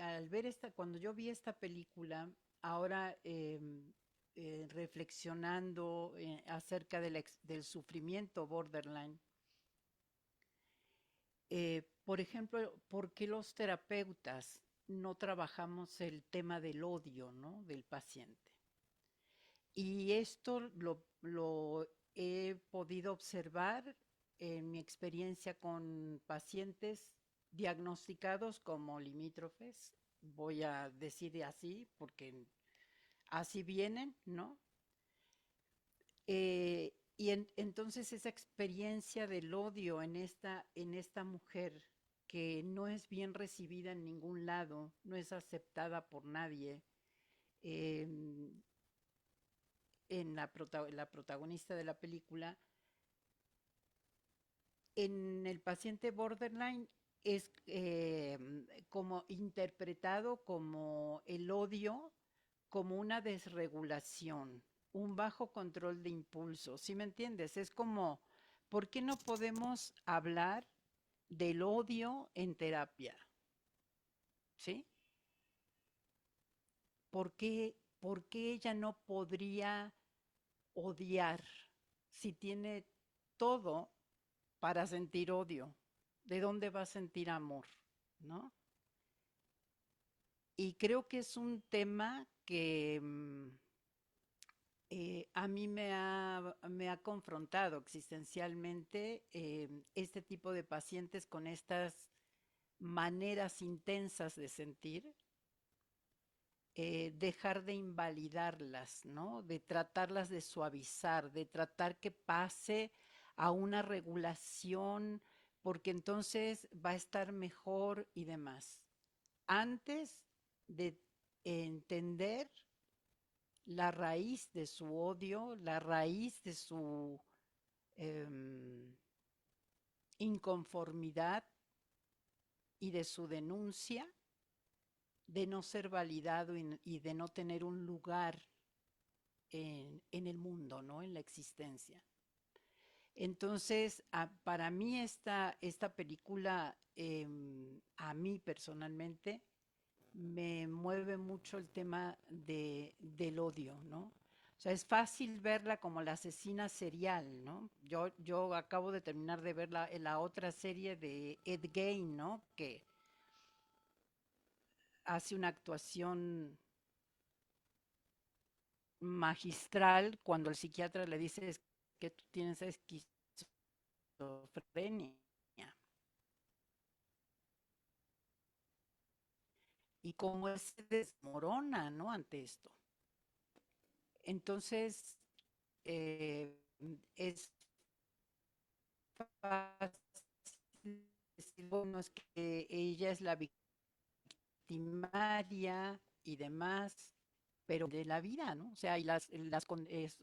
al ver cuando yo vi esta película, ahora reflexionando acerca del sufrimiento borderline, por ejemplo, ¿por qué los terapeutas no trabajamos el tema del odio, ¿no? Del paciente? Y esto lo he podido observar en mi experiencia con pacientes diagnosticados como limítrofes, voy a decir así porque así vienen, ¿no? Entonces esa experiencia del odio en esta mujer que no es bien recibida en ningún lado, no es aceptada por nadie, eh, la protagonista de la película, en el paciente borderline es como interpretado como el odio, como una desregulación, un bajo control de impulso. ¿Sí me entiendes? Es como, ¿por qué no podemos hablar del odio en terapia? ¿Sí? ¿Por qué ella no podría odiar si tiene todo para sentir odio? ¿De dónde va a sentir amor? ¿No? Y creo que es un tema que a mí me ha confrontado existencialmente este tipo de pacientes con estas maneras intensas de sentir, dejar de invalidarlas, ¿no? De tratarlas de suavizar, de tratar que pase a una regulación, porque entonces va a estar mejor y demás. Antes de entender la raíz de su odio, la raíz de su eh, inconformidad y de su denuncia de no ser validado y de no tener un lugar en el mundo, ¿no? En la existencia. Entonces, para mí esta película, a mí personalmente, me mueve mucho el tema del odio, ¿no? O sea, es fácil verla como la asesina serial, ¿no? Yo acabo de terminar de ver la otra serie de Ed Gein, ¿no? Que hace una actuación magistral cuando el psiquiatra le dice que tú tienes esquizofrenia. y cómo él se desmorona, ¿no? Ante esto. Entonces, es fácil decir, bueno, es que ella es la victimaria y demás, pero de la vida, ¿no? O sea,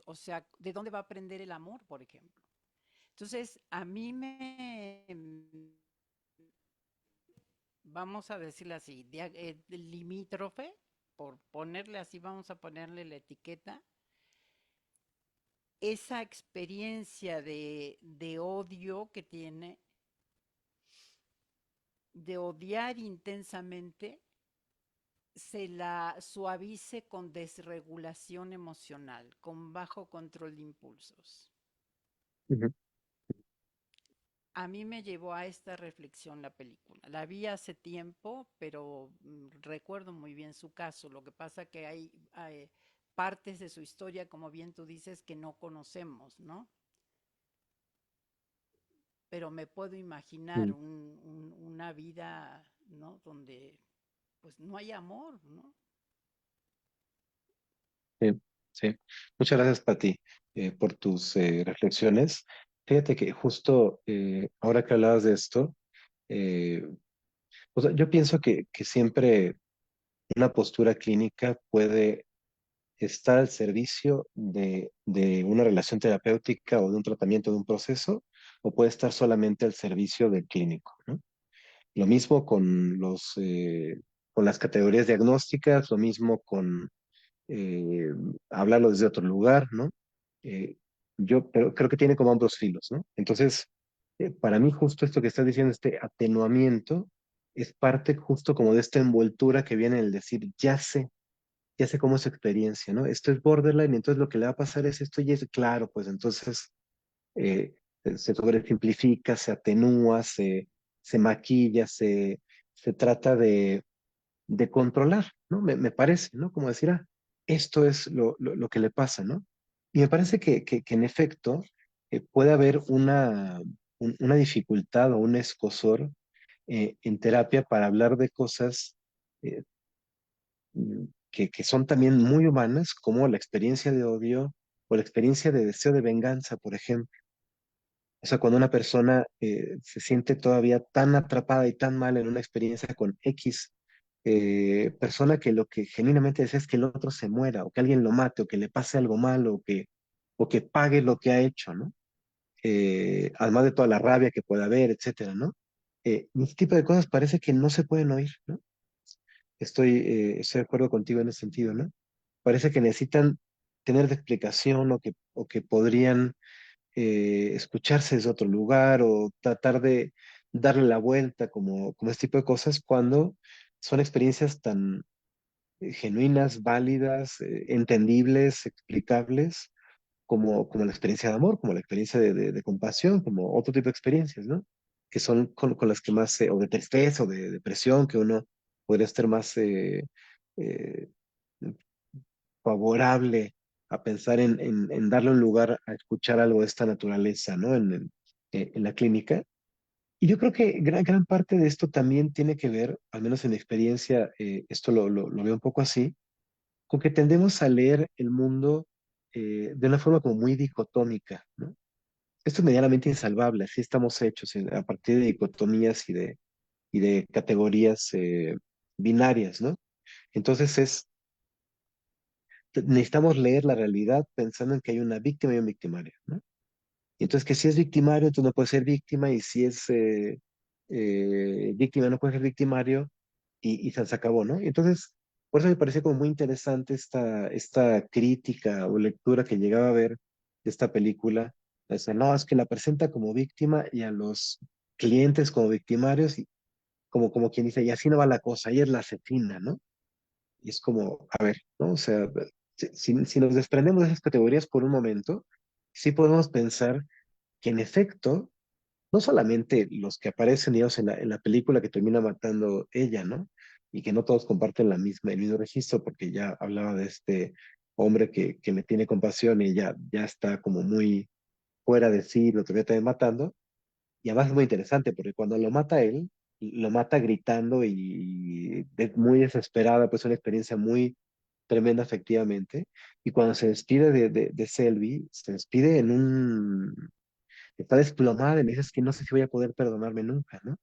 o sea, ¿de dónde va a aprender el amor, por ejemplo? Entonces, a mí vamos a decirle así, limítrofe, por ponerle así, vamos a ponerle la etiqueta, esa experiencia de odio que tiene, de odiar intensamente, se la suavice con desregulación emocional, con bajo control de impulsos. Ujú. A mí me llevó a esta reflexión la película. La vi hace tiempo, pero recuerdo muy bien su caso. Lo que pasa que hay partes de su historia, como bien tú dices, que no conocemos, ¿no? Pero me puedo imaginar Mm. una vida, ¿no? Donde pues no hay amor, ¿no? Sí, sí. Muchas gracias, Pati, por tus reflexiones. Fíjate que justo ahora que hablabas de esto, eh, o sea, yo pienso que siempre una postura clínica puede estar al servicio de una relación terapéutica o de un tratamiento, de un proceso, o puede estar solamente al servicio del clínico, ¿no? Lo mismo con las categorías diagnósticas, lo mismo con eh, hablarlo desde otro lugar, ¿no? Eh, pero creo que tiene como ambos filos, ¿no? Entonces, para mí justo esto que estás diciendo, este atenuamiento, es parte justo como de esta envoltura que viene el decir, ya sé cómo es su experiencia, ¿no? Esto es borderline, entonces lo que le va a pasar es esto y es claro, pues entonces eh, se sobresimplifica, se atenúa, se maquilla, se trata de controlar, ¿no? Me parece, ¿no? Como decir, esto es lo que le pasa, ¿no? Y me parece que en efecto puede haber una dificultad o un escozor en terapia para hablar de cosas eh, que son también muy humanas, como la experiencia de odio o la experiencia de deseo de venganza, por ejemplo. O sea, cuando una persona se siente todavía tan atrapada y tan mal en una experiencia con X persona que lo que genuinamente desea es que el otro se muera, o que alguien lo mate, o que le pase algo malo, o que pague lo que ha hecho, ¿no? Además de toda la rabia que pueda haber, etcétera, ¿no? Y este tipo de cosas parece que no se pueden oír, ¿no? Estoy de acuerdo contigo en ese sentido, ¿no? Parece que necesitan tener de explicación o que podrían escucharse desde otro lugar o tratar de darle la vuelta como este tipo de cosas cuando son experiencias tan genuinas, válidas, entendibles, explicables, como la experiencia de amor, como la experiencia de compasión, como otro tipo de experiencias, ¿no? Que son con las que más, o de tristeza o de depresión, que uno podría estar más eh, favorable a pensar en darle un lugar a escuchar algo de esta naturaleza, ¿no? En la clínica. Y yo creo que gran parte de esto también tiene que ver, al menos en mi experiencia, esto lo veo un poco así, con que tendemos a leer el mundo de una forma como muy dicotómica, ¿no? Esto es medianamente insalvable, así estamos hechos a partir de dicotomías y de categorías binarias, ¿no? Entonces necesitamos leer la realidad pensando en que hay una víctima y un victimario, ¿no? Y entonces que si es victimario, tú no puedes ser víctima, y si es víctima, no puede ser victimario, y se acabó, ¿no? Y entonces, por eso me pareció como muy interesante esta crítica o lectura que llegaba a ver de esta película. O sea, no, es que la presenta como víctima y a los clientes como victimarios, y como quien dice, y así no va la cosa, ella es la asesina, ¿no? Y es como, a ver, ¿no? O sea, si nos desprendemos de esas categorías por un momento, sí podemos pensar que en efecto, no solamente los que aparecen, digamos, en la película que termina matando ella, ¿no? Y que no todos comparten el mismo registro, porque ya hablaba de este hombre que le tiene compasión y ya está como muy fuera de sí, lo termina también matando. Y además es muy interesante, porque cuando lo mata él, lo mata gritando y muy desesperada, pues una experiencia muy tremenda efectivamente. Y cuando se despide de Selby, se despide en un... Está desplomada y me dices que no sé si voy a poder perdonarme nunca, ¿no?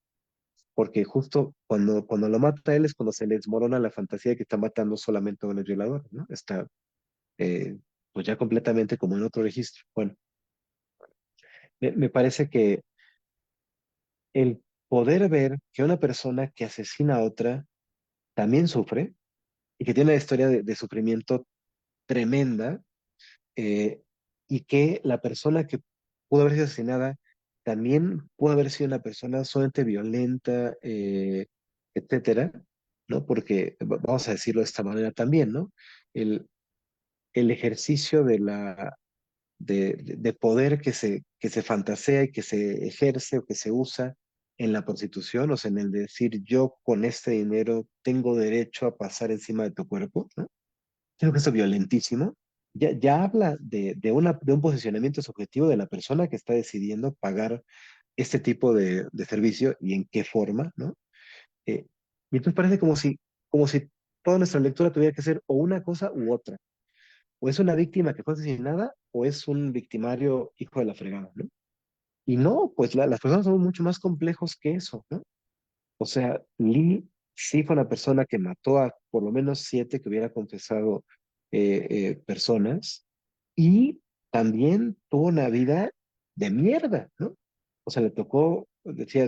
Porque justo cuando lo mata él es cuando se le desmorona la fantasía de que está matando solamente a un violador, ¿no? Está eh, pues ya completamente como en otro registro. Bueno, me parece que el poder ver que una persona que asesina a otra también sufre y que tiene una historia de sufrimiento tremenda, eh, y que la persona que pudo haber sido asesinada también pudo haber sido una persona sumamente violenta, etcétera, ¿no? Porque vamos a decirlo de esta manera también, ¿no? El, el ejercicio de poder que se fantasea y que se ejerce o que se usa en la prostitución, o sea, en el decir yo con este dinero tengo derecho a pasar encima de tu cuerpo, ¿no? Creo que eso es violentísimo. Ya habla de un posicionamiento subjetivo de la persona que está decidiendo pagar este tipo de servicio y en qué forma, ¿no? Eh, y entonces parece como si toda nuestra lectura tuviera que ser o una cosa u otra. O es una víctima que fue asesinada o es un victimario hijo de la fregada, ¿no? Y no, pues las personas son mucho más complejos que eso, ¿no? O sea, Lee sí fue una persona que mató a por lo menos 7 que hubiera confesado personas y también tuvo una vida de mierda, ¿no? O sea, le tocó, decía,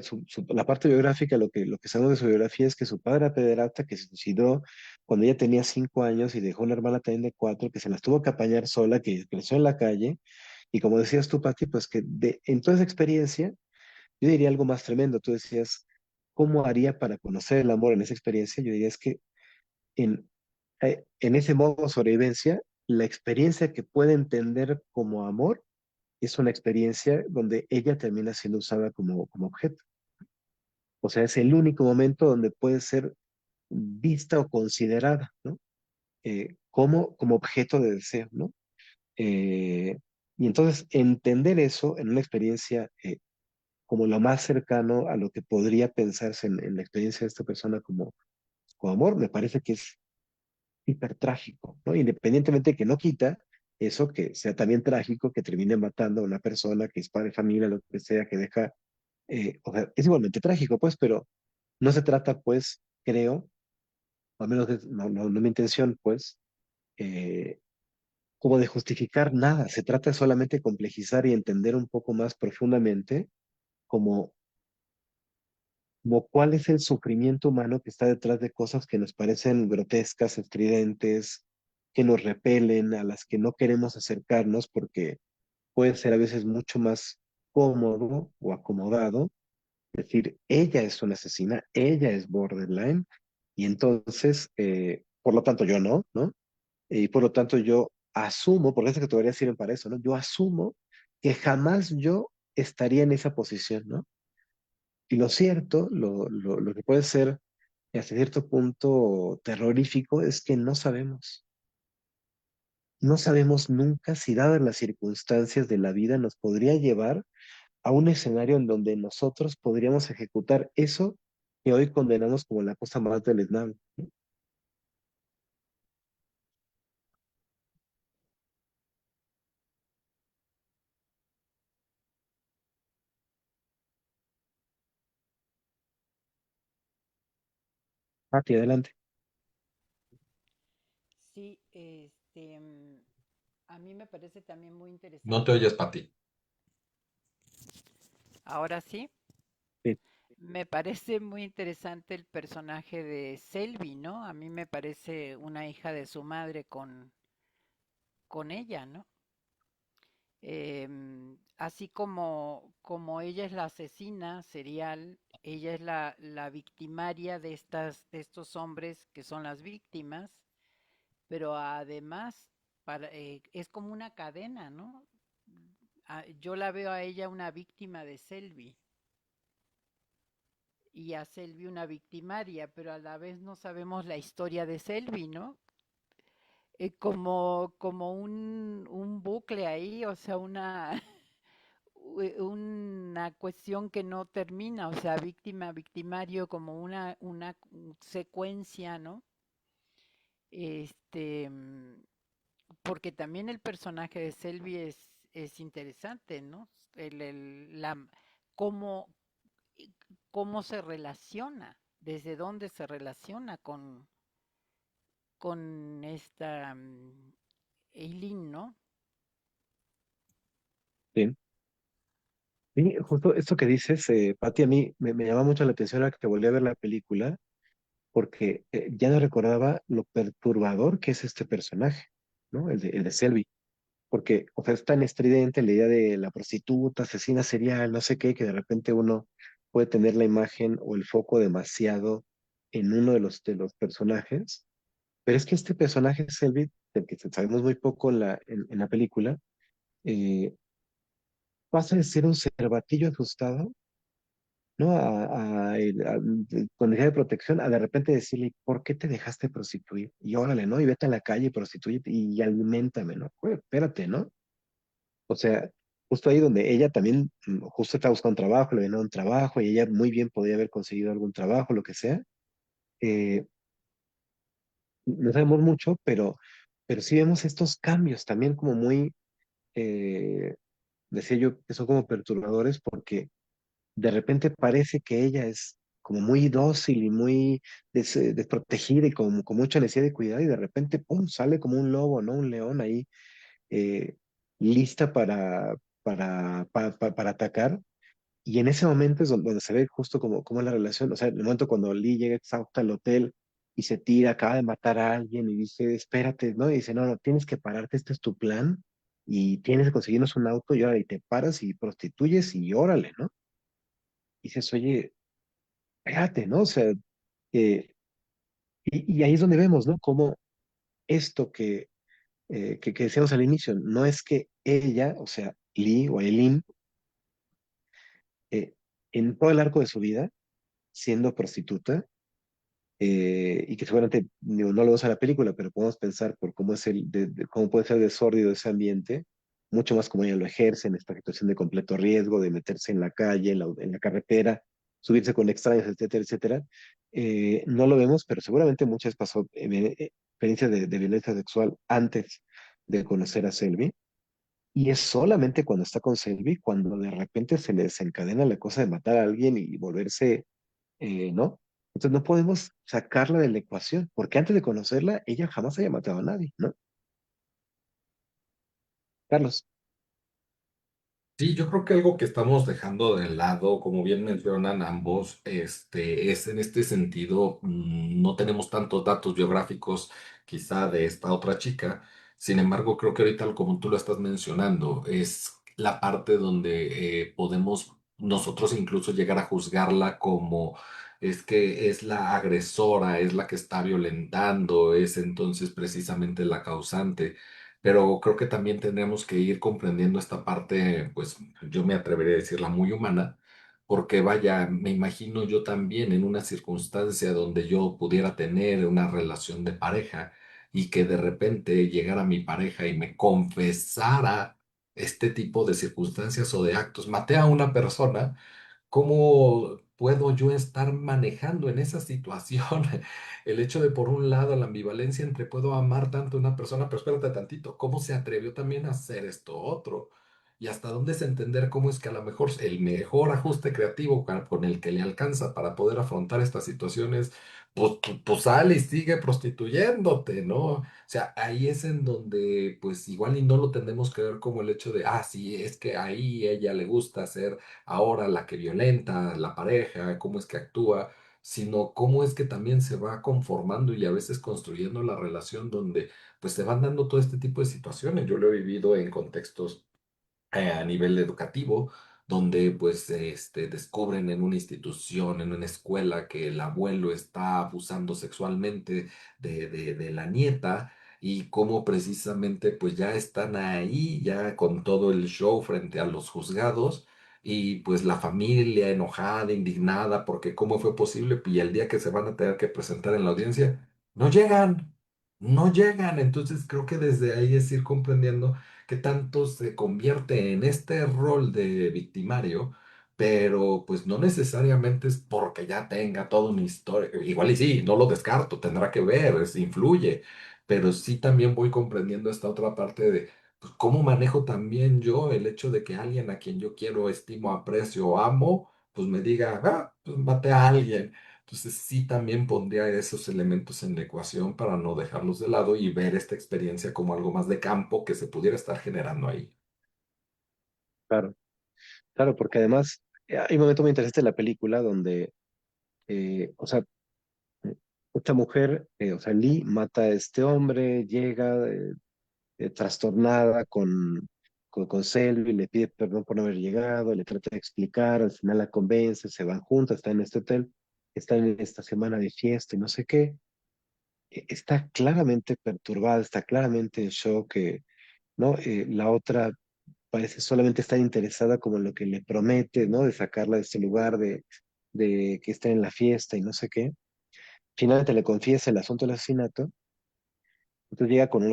la parte biográfica, lo que sabemos de su biografía es que su padre era pederasta, que se suicidó cuando ella tenía 5 años y dejó una hermana también de 4, que se las tuvo que apañar sola, que creció en la calle. Y como decías tú, Pati, pues que en toda esa experiencia yo diría algo más tremendo. Tú decías, ¿cómo haría para conocer el amor en esa experiencia? Yo diría es que en, en ese modo de sobrevivencia, la experiencia que puede entender como amor es una experiencia donde ella termina siendo usada como objeto. O sea, es el único momento donde puede ser vista o considerada, ¿no? Como objeto de deseo, ¿no? Eh, y entonces entender eso en una experiencia como lo más cercano a lo que podría pensarse en la experiencia de esta persona como amor, me parece que es hiper trágico, ¿no? Independientemente de que no quita eso que sea también trágico, que termine matando a una persona que es padre de familia, lo que sea, que deja, o sea, es igualmente trágico, pues, pero no se trata, pues, creo, o al menos no mi intención, pues, eh, como de justificar nada, se trata solamente de complejizar y entender un poco más profundamente como como cuál es el sufrimiento humano que está detrás de cosas que nos parecen grotescas, estridentes, que nos repelen, a las que no queremos acercarnos porque puede ser a veces mucho más cómodo o acomodado decir, ella es una asesina, ella es borderline, y entonces, por lo tanto, yo no, ¿no? Y por lo tanto, yo asumo, porque esas categorías sirven para eso, ¿no? Yo asumo que jamás yo estaría en esa posición, ¿no? Y lo cierto, lo que puede ser hasta cierto punto terrorífico es que no sabemos. No sabemos nunca si dadas las circunstancias de la vida nos podría llevar a un escenario en donde nosotros podríamos ejecutar eso que hoy condenamos como la cosa más deleznable. Pati, adelante. Sí, a mí me parece también muy No te interesante. oyes, Pati. Ahora sí, Sí, me parece muy interesante el personaje de Selby, ¿no? A mí me parece una hija de su madre con ella, ¿no? Así como ella es la asesina serial, ella es la victimaria de estos hombres que son las víctimas, pero además es como una cadena, ¿no? Yo la veo a ella una víctima de Selby y a Selby una victimaria, pero a la vez no sabemos la historia de Selby, ¿no? Como un bucle ahí, o sea, una una cuestión que no termina, o sea, víctima, victimario, como una secuencia, ¿no? Este, porque también el personaje de Selby es interesante, ¿no? Cómo, cómo se relaciona, desde dónde se relaciona con esta Eileen, ¿no? Sí. Sí, justo esto que dices, Pati, a mí me llama mucho la atención ahora que volví a ver la película, porque ya no recordaba lo perturbador que es este personaje, ¿no? El de Selby. Porque, o sea, es tan estridente la idea de la prostituta, asesina serial, no sé qué, que de repente uno puede tener la imagen o el foco demasiado en uno de los personajes. Pero es que este personaje, Selby, del que sabemos muy poco en la película, eh, pasa de ser un cervatillo asustado, ¿no? Con necesidad de protección, a de repente decirle, ¿por qué te dejaste prostituir? Y órale, ¿no? Y vete a la calle y prostituye y aliméntame, ¿no? Oye, espérate, ¿no? O sea, justo ahí donde ella también, justo estaba buscando un trabajo, le venía un trabajo y ella muy bien podía haber conseguido algún trabajo, lo que sea. Eh, no sabemos mucho, pero sí vemos estos cambios también como muy, eh, decía yo, que son como perturbadores porque de repente parece que ella es como muy dócil y muy desprotegida y con mucha necesidad de cuidado y de repente, ¡pum!, sale como un lobo, ¿no? Un león ahí, eh, lista para atacar. Y en ese momento es donde se ve justo como es la relación, o sea, el momento cuando Lee llega exhausta al hotel y se tira, acaba de matar a alguien y dice, espérate, ¿no? Y dice, no, no, tienes que pararte, este es tu plan y tienes que conseguirnos un auto y ahora y te paras y prostituyes y órale, ¿no? Y dices, oye, espérate, ¿no? O sea, eh, y ahí es donde vemos, ¿no? Como esto que decíamos al inicio, no es que ella, o sea, Lee o Eileen, eh, en todo el arco de su vida, siendo prostituta, y que seguramente digo, no lo vemos a la película, pero podemos pensar por cómo es cómo puede ser de sórdido ese ambiente, mucho más como ella lo ejerce en esta situación de completo riesgo, de meterse en la calle, en la carretera, subirse con extraños, etcétera, etcétera. No lo vemos, pero seguramente muchas pasó experiencias de violencia sexual antes de conocer a Selby. Y es solamente cuando está con Selby, cuando de repente se le desencadena la cosa de matar a alguien y volverse, ¿no? Entonces no podemos sacarla de la ecuación, porque antes de conocerla, ella jamás había matado a nadie, ¿no? Carlos, Sí, yo creo que algo que estamos dejando de lado, como bien mencionan ambos, es en este sentido, no tenemos tantos datos biográficos quizá de esta otra chica. Sin embargo, creo que ahorita, como tú lo estás mencionando, es la parte donde podemos nosotros incluso llegar a juzgarla como es que es la agresora, es la que está violentando, es entonces precisamente la causante. Pero creo que también tendremos que ir comprendiendo esta parte, pues yo me atrevería a decirla muy humana, porque vaya, me imagino yo también en una circunstancia donde yo pudiera tener una relación de pareja y que de repente llegara mi pareja y me confesara este tipo de circunstancias o de actos. Maté a una persona. ¿Cómo puedo yo estar manejando en esa situación el hecho de, por un lado, la ambivalencia entre puedo amar tanto a una persona, pero espérate tantito, ¿cómo se atrevió también a hacer esto otro? Y hasta dónde es entender cómo es que a lo mejor el mejor ajuste creativo con el que le alcanza para poder afrontar estas situaciones, pues sale y sigue prostituyéndote, ¿no? O sea, ahí es en donde, pues igual y no lo tenemos que ver como el hecho de, ah, sí, es que ahí ella le gusta hacer ahora la que violenta, la pareja, cómo es que actúa, sino cómo es que también se va conformando y a veces construyendo la relación donde pues se van dando todo este tipo de situaciones. Yo lo he vivido en contextos a nivel educativo, donde pues descubren en una institución, en una escuela, que el abuelo está abusando sexualmente de la nieta y cómo precisamente pues ya están ahí, ya con todo el show frente a los juzgados. Y pues la familia enojada, indignada, porque cómo fue posible, y el día que se van a tener que presentar en la audiencia, no llegan, no llegan. Entonces creo que desde ahí es ir comprendiendo que tanto se convierte en este rol de victimario, pero pues no necesariamente es porque ya tenga toda una historia. Igual y sí, no lo descarto, tendrá que ver, influye, pero sí también voy comprendiendo esta otra parte de pues, cómo manejo también yo el hecho de que alguien a quien yo quiero, estimo, aprecio o amo, pues me diga, ah, pues maté a alguien. Entonces sí también pondría esos elementos en la ecuación para no dejarlos de lado y ver esta experiencia como algo más de campo que se pudiera estar generando ahí. Claro, claro, porque además hay un momento muy interesante en la película donde, o sea, esta mujer, o sea, Lee mata a este hombre, llega trastornada con Selby, le pide perdón por no haber llegado, le trata de explicar, al final la convence, se van juntas, están en este hotel, están en esta semana de fiesta y no sé qué. Está claramente perturbada, está claramente en shock, ¿no? La otra parece solamente estar interesada como en lo que le promete, ¿no? De sacarla de este lugar, de que esté en la fiesta y no sé qué. Finalmente le confiesa el asunto del asesinato, entonces llega con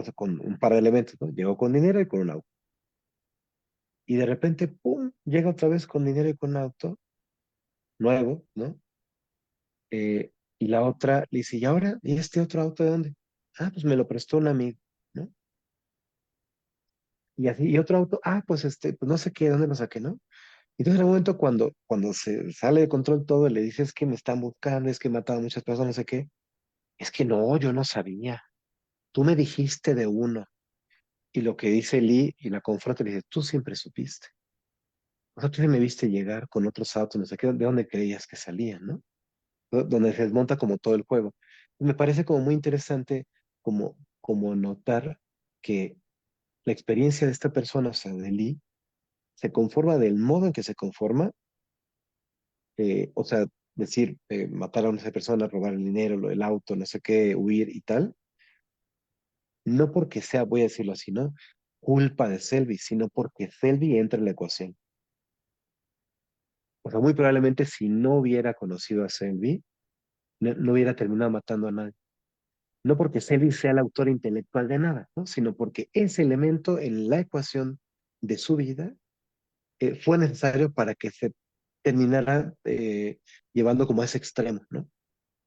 un par de elementos, ¿no? Llegó con dinero y con un auto. Y de repente, ¡pum!, llega otra vez con dinero y con un auto nuevo, ¿no? Y la otra le dice, ¿y ahora? ¿Y este otro auto de dónde? Ah, pues me lo prestó un amigo, ¿no? Y así, y otro auto, ah, pues pues no sé qué, ¿dónde lo saqué, no? Entonces, en el momento cuando se sale de control todo, le dices que me están buscando, es que he matado a muchas personas, no sé qué. Es que no, yo no sabía. Tú me dijiste de uno. Y lo que dice Lee y la confronta, le dice, tú siempre supiste. O sea, tú sí me viste llegar con otros autos, no sé qué, ¿de dónde creías que salían, no? Donde se desmonta como todo el juego. Me parece como muy interesante como notar que la experiencia de esta persona, o sea, de Lee, se conforma del modo en que se conforma, o sea, decir, matar a una persona, robar el dinero, lo del auto, no sé qué, huir y tal, no porque sea, voy a decirlo así, ¿no? Culpa de Selby, sino porque Selby entra en la ecuación. O sea, muy probablemente si no hubiera conocido a Selby, no hubiera terminado matando a nadie. No porque Selby sea el autor intelectual de nada, ¿no? Sino porque ese elemento en la ecuación de su vida fue necesario para que se terminara llevando como a ese extremo, ¿no?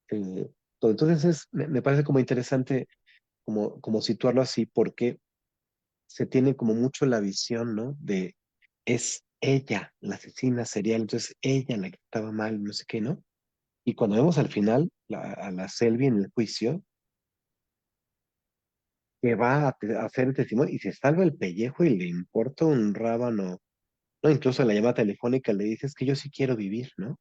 Eh, entonces me parece como interesante como situarlo así porque se tiene como mucho la visión, ¿no? De es ella la asesina serial, entonces ella la que estaba mal, no sé qué, ¿no? Y cuando vemos al final a la Selby en el juicio, que va a hacer el testimonio y se salva el pellejo y le importa un rábano, ¿no? Incluso en la llamada telefónica le dices que yo sí quiero vivir, ¿no?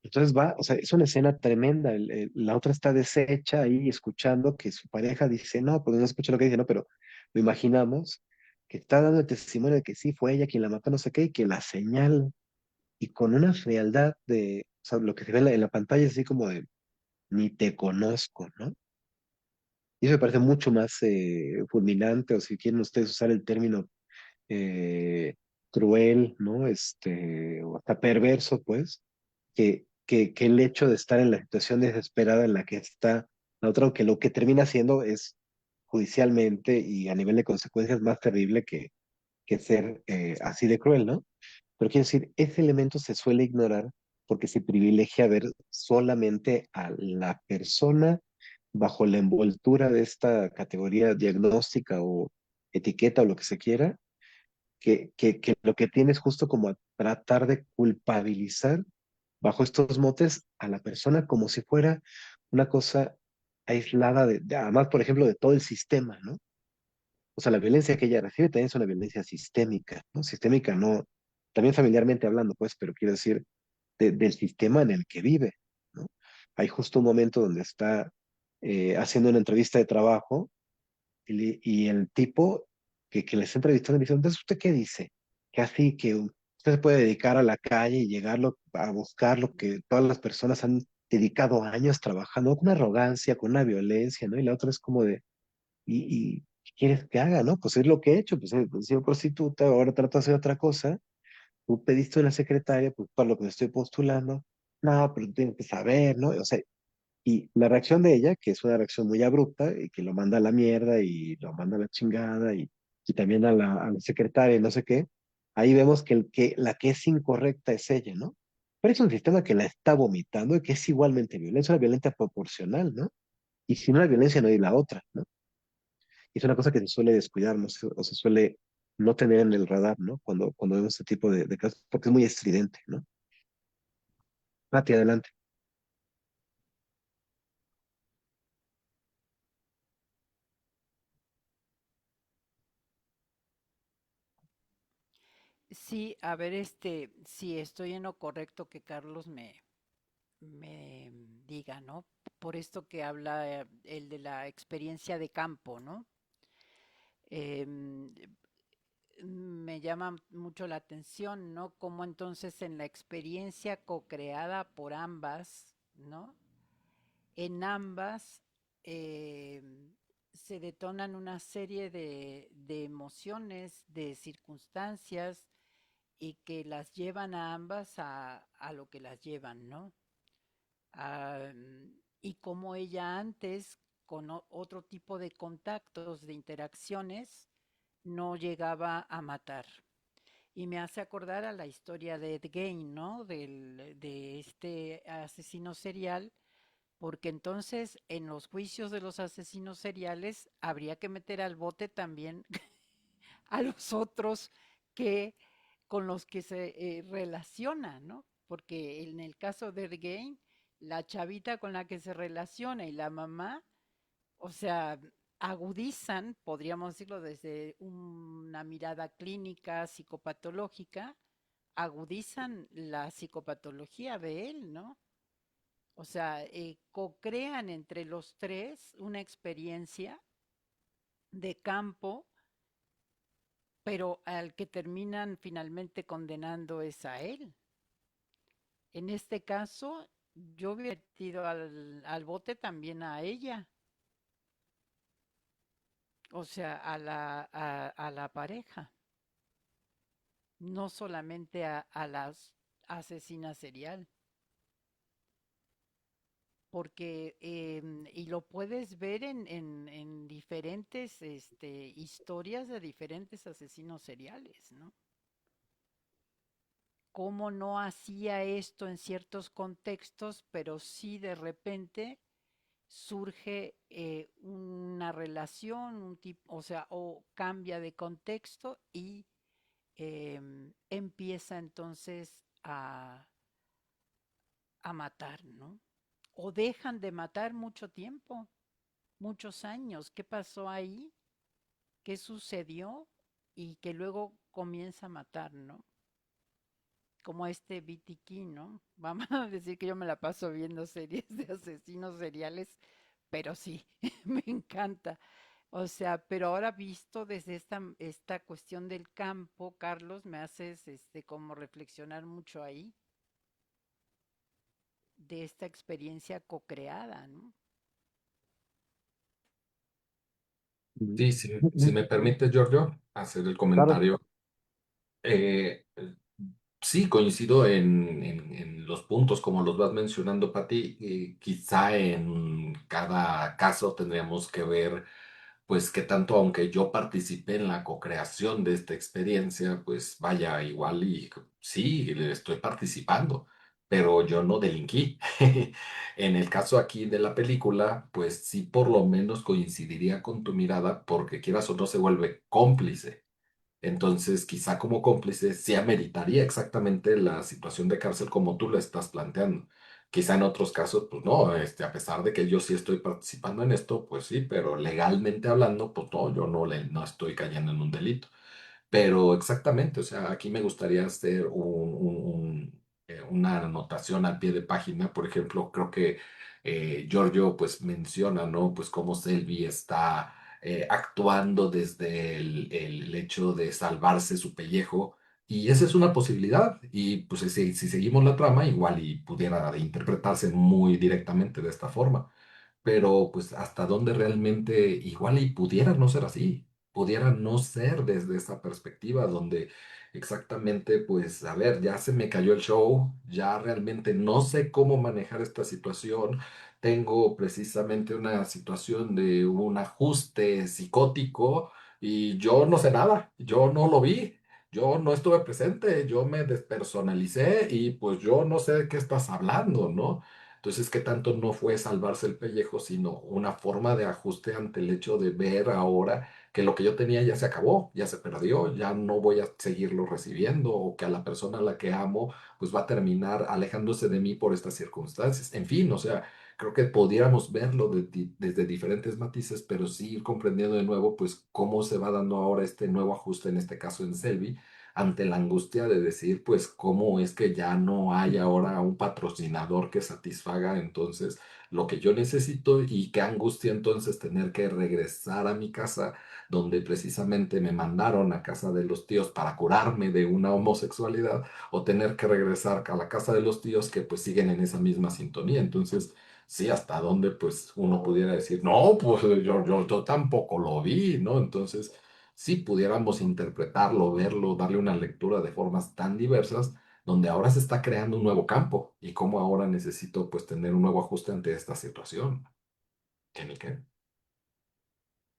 Entonces va, o sea, es una escena tremenda. La otra está deshecha ahí escuchando que su pareja dice, no, pues no escucha lo que dice, no, pero lo imaginamos que está dando el testimonio de que sí fue ella quien la mató, no sé qué, y que la señala y con una frialdad de, o sea, lo que se ve en la pantalla es así como de, ni te conozco, ¿no? Y eso me parece mucho más fulminante, o si quieren ustedes usar el término eh, cruel, ¿no? O hasta perverso, pues, que el hecho de estar en la situación desesperada en la que está la otra, aunque lo que termina haciendo es judicialmente y a nivel de consecuencias más terrible que ser así de cruel, ¿no? Pero quiero decir, ese elemento se suele ignorar porque se privilegia ver solamente a la persona bajo la envoltura de esta categoría diagnóstica o etiqueta o lo que se quiera, que lo que tiene es justo como a tratar de culpabilizar bajo estos motes a la persona como si fuera una cosa aislada además, por ejemplo, de todo el sistema, ¿no? O sea, la violencia que ella recibe también es una violencia sistémica, ¿no? Sistémica no, también familiarmente hablando, pues, pero quiero decir, del sistema en el que vive, ¿no? Hay justo un momento donde está haciendo una entrevista de trabajo y el tipo que le está entrevistando le dice, entonces, ¿usted qué dice? Que así que usted se puede dedicar a la calle y llegarlo a buscar lo que todas las personas han dedicado años trabajando con una arrogancia, con una violencia, ¿no? Y la otra es como de, ¿y qué quieres que haga, no? Pues es lo que he hecho, pues he sido prostituta, ahora trato de hacer otra cosa. Tú pediste una secretaria, pues para lo que me estoy postulando. No, pero tú tienes que saber, ¿no? O sea, y la reacción de ella, que es una reacción muy abrupta y que lo manda a la mierda y lo manda a la chingada y también a la secretaria y no sé qué, ahí vemos que la que es incorrecta es ella, ¿no? Pero es un sistema que la está vomitando y que es igualmente violento, es una violencia proporcional, ¿no? Y sin una violencia no hay la otra, ¿no? Y es una cosa que se suele descuidar, ¿no? O se suele no tener en el radar, ¿no? Cuando vemos este tipo de casos, porque es muy estridente, ¿no? Mati, adelante. Sí, a ver, sí, estoy en lo correcto que Carlos me diga, ¿no? Por esto que habla el de la experiencia de campo, ¿no? Em, Me llama mucho la atención, ¿no? Cómo entonces en la experiencia co-creada por ambas, ¿no? En ambas eh, se detonan una serie de emociones, de circunstancias y que las llevan a ambas a lo que las llevan, ¿no? Ah, y como ella antes, con otro tipo de contactos, de interacciones, no llegaba a matar. Y me hace acordar a la historia de Ed Gein, ¿no? De este asesino serial, porque entonces en los juicios de los asesinos seriales habría que meter al bote también a los otros que con los que se relaciona, ¿no? Porque en el caso de Ed Gein, la chavita con la que se relaciona y la mamá, o sea, agudizan, podríamos decirlo desde una mirada clínica, psicopatológica, agudizan la psicopatología de él, ¿no? O sea, co-crean entre los tres una experiencia de campo, pero al que terminan finalmente condenando es a él. En este caso, yo hubiera metido al bote también a ella, o sea, a la pareja, no solamente a las asesinas serial. Porque, y lo puedes ver en diferentes historias de diferentes asesinos seriales, ¿no? Cómo no hacía esto en ciertos contextos, pero sí de repente surge una relación, un tipo, o sea, o cambia de contexto y empieza entonces a matar, ¿no? O dejan de matar mucho tiempo, muchos años. ¿Qué pasó ahí? ¿Qué sucedió? Y que luego comienza a matar, ¿no? Como este BTK, ¿no? Vamos a decir que yo me la paso viendo series de asesinos seriales, pero sí, me encanta. O sea, pero ahora visto desde esta cuestión del campo, Carlos, me haces como reflexionar mucho ahí de esta experiencia co-creada, ¿no? Sí, si me permite, Giorgio, hacer el Claro. comentario. Eh, sí, coincido en los puntos como los vas mencionando, Pati. Quizá en cada caso tendríamos que ver, pues, qué tanto, aunque yo participé en la co-creación de esta experiencia, pues vaya igual y sí, le estoy participando, pero yo no delinquí. En el caso aquí de la película, pues sí, por lo menos coincidiría con tu mirada, porque quieras o no se vuelve cómplice. Entonces, quizá como cómplice sí ameritaría exactamente la situación de cárcel como tú lo estás planteando. Quizá en otros casos, pues no, a pesar de que yo sí estoy participando en esto, pues sí, pero legalmente hablando, pues no, yo no estoy cayendo en un delito. Pero exactamente, o sea, aquí me gustaría hacer una anotación al pie de página. Por ejemplo, creo que Giorgio pues menciona, ¿no? Pues cómo Selvi está actuando desde el hecho de salvarse su pellejo. Y esa es una posibilidad. Y pues si seguimos la trama, igual y pudiera interpretarse muy directamente de esta forma, pero pues hasta dónde realmente igual y pudiera no ser así, pudiera no ser desde esa perspectiva donde exactamente pues a ver, ya se me cayó el show, ya realmente no sé cómo manejar esta situación, tengo precisamente una situación de un ajuste psicótico y yo no sé nada, yo no lo vi. yo no estuve presente, yo me despersonalicé y pues yo no sé de qué estás hablando, ¿no? Entonces, ¿qué tanto no fue salvarse el pellejo, sino una forma de ajuste ante el hecho de ver ahora que lo que yo tenía ya se acabó, ya se perdió, ya no voy a seguirlo recibiendo, o que a la persona a la que amo pues va a terminar alejándose de mí por estas circunstancias? En fin, o sea, creo que pudiéramos verlo desde diferentes matices, pero sí ir comprendiendo de nuevo pues cómo se va dando ahora este nuevo ajuste, en este caso en Selvi, ante la angustia de decir, pues, cómo es que ya no hay ahora un patrocinador que satisfaga entonces lo que yo necesito, y qué angustia entonces tener que regresar a mi casa, donde precisamente me mandaron a casa de los tíos para curarme de una homosexualidad, o tener que regresar a la casa de los tíos que pues siguen en esa misma sintonía. Entonces, sí, hasta dónde pues uno pudiera decir, no, pues yo tampoco lo vi, ¿no? Entonces si pudiéramos interpretarlo, verlo, darle una lectura de formas tan diversas, donde ahora se está creando un nuevo campo y cómo ahora necesito pues tener un nuevo ajuste ante esta situación. ¿Qué ni qué?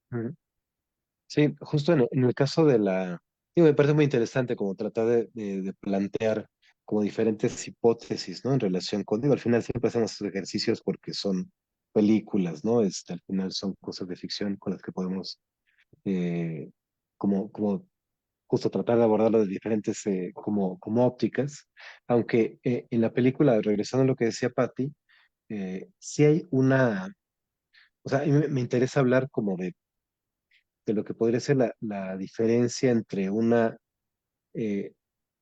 Ujú. Sí, justo en el caso de la... Digo, me parece muy interesante como tratar de plantear como diferentes hipótesis, ¿no? En relación con... Digo, al final siempre hacemos estos ejercicios porque son películas, ¿no? Al final son cosas de ficción con las que podemos eh, como justo tratar de abordarlo de diferentes como ópticas, aunque en la película, regresando a lo que decía Patty, sí hay una, o sea, a mí me interesa hablar como de lo que podría ser la diferencia entre una eh,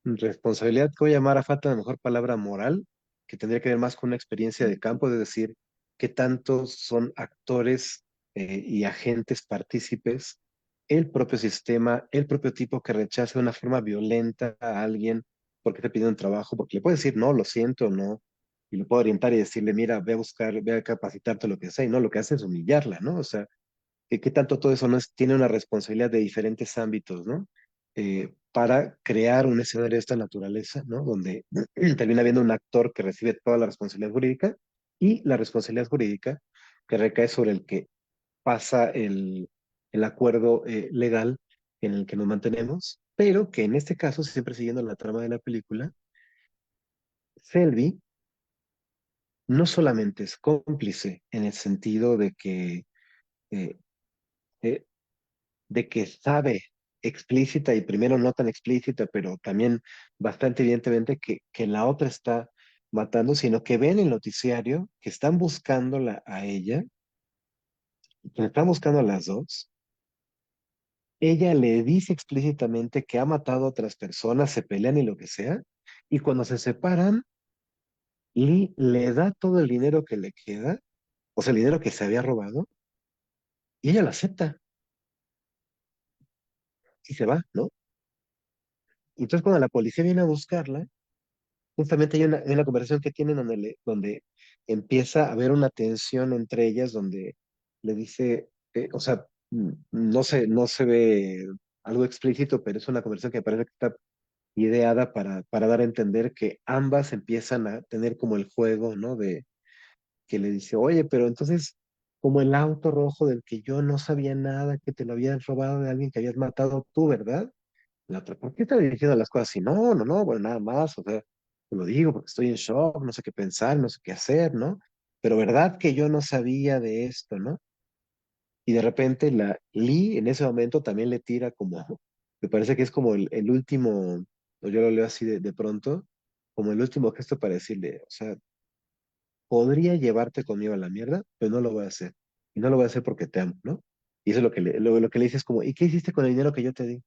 responsabilidad que voy a llamar, a falta de mejor palabra, moral, que tendría que ver más con una experiencia de campo, es decir, qué tantos son actores y agentes partícipes, el propio sistema, el propio tipo que rechaza de una forma violenta a alguien porque te pide un trabajo, porque le puede decir, no, lo siento, no, y lo puedo orientar y decirle, mira, ve a buscar, ve a capacitarte lo que sea, y no, lo que hace es humillarla, ¿no? O sea, qué tanto todo eso no tiene una responsabilidad de diferentes ámbitos, ¿no? Para crear un escenario de esta naturaleza, ¿no? Donde termina habiendo un actor que recibe toda la responsabilidad jurídica, y la responsabilidad jurídica que recae sobre el que pasa el acuerdo legal en el que nos mantenemos, pero que en este caso, siempre siguiendo la trama de la película, Selby no solamente es cómplice en el sentido eh, eh, de que sabe explícita y primero no tan explícita, pero también bastante evidentemente que la otra está matando, sino que ven el noticiario que están buscándola a ella, que la están buscando a las dos. Ella le dice explícitamente que ha matado a otras personas, se pelean y lo que sea, y cuando se separan, Lee le da todo el dinero que le queda, o sea, el dinero que se había robado, y ella lo acepta y se va, ¿no? Y entonces cuando la policía viene a buscarla, justamente hay una conversación que tienen donde empieza a haber una tensión entre ellas, donde le dice, o sea, no se ve algo explícito, pero es una conversación que parece que está ideada para dar a entender que ambas empiezan a tener como el juego, ¿no? De que le dice, oye, pero entonces, como el auto rojo del que yo no sabía nada, que te lo habían robado de alguien que habías matado tú, ¿verdad? La otra, ¿por qué estás diciendo las cosas así? No, no, no, bueno, nada más, o sea, te lo digo porque estoy en shock, no sé qué pensar, no sé qué hacer, ¿no? Pero verdad que yo no sabía de esto, ¿no? Y de repente la Lee en ese momento también le tira como, me parece que es como el último, o yo lo leo así de pronto, como el último gesto para decirle, o sea, podría llevarte conmigo a la mierda, pero no lo voy a hacer. Y no lo voy a hacer porque te amo, ¿no? Y eso es lo que le dices como, ¿y qué hiciste con el dinero que yo te di?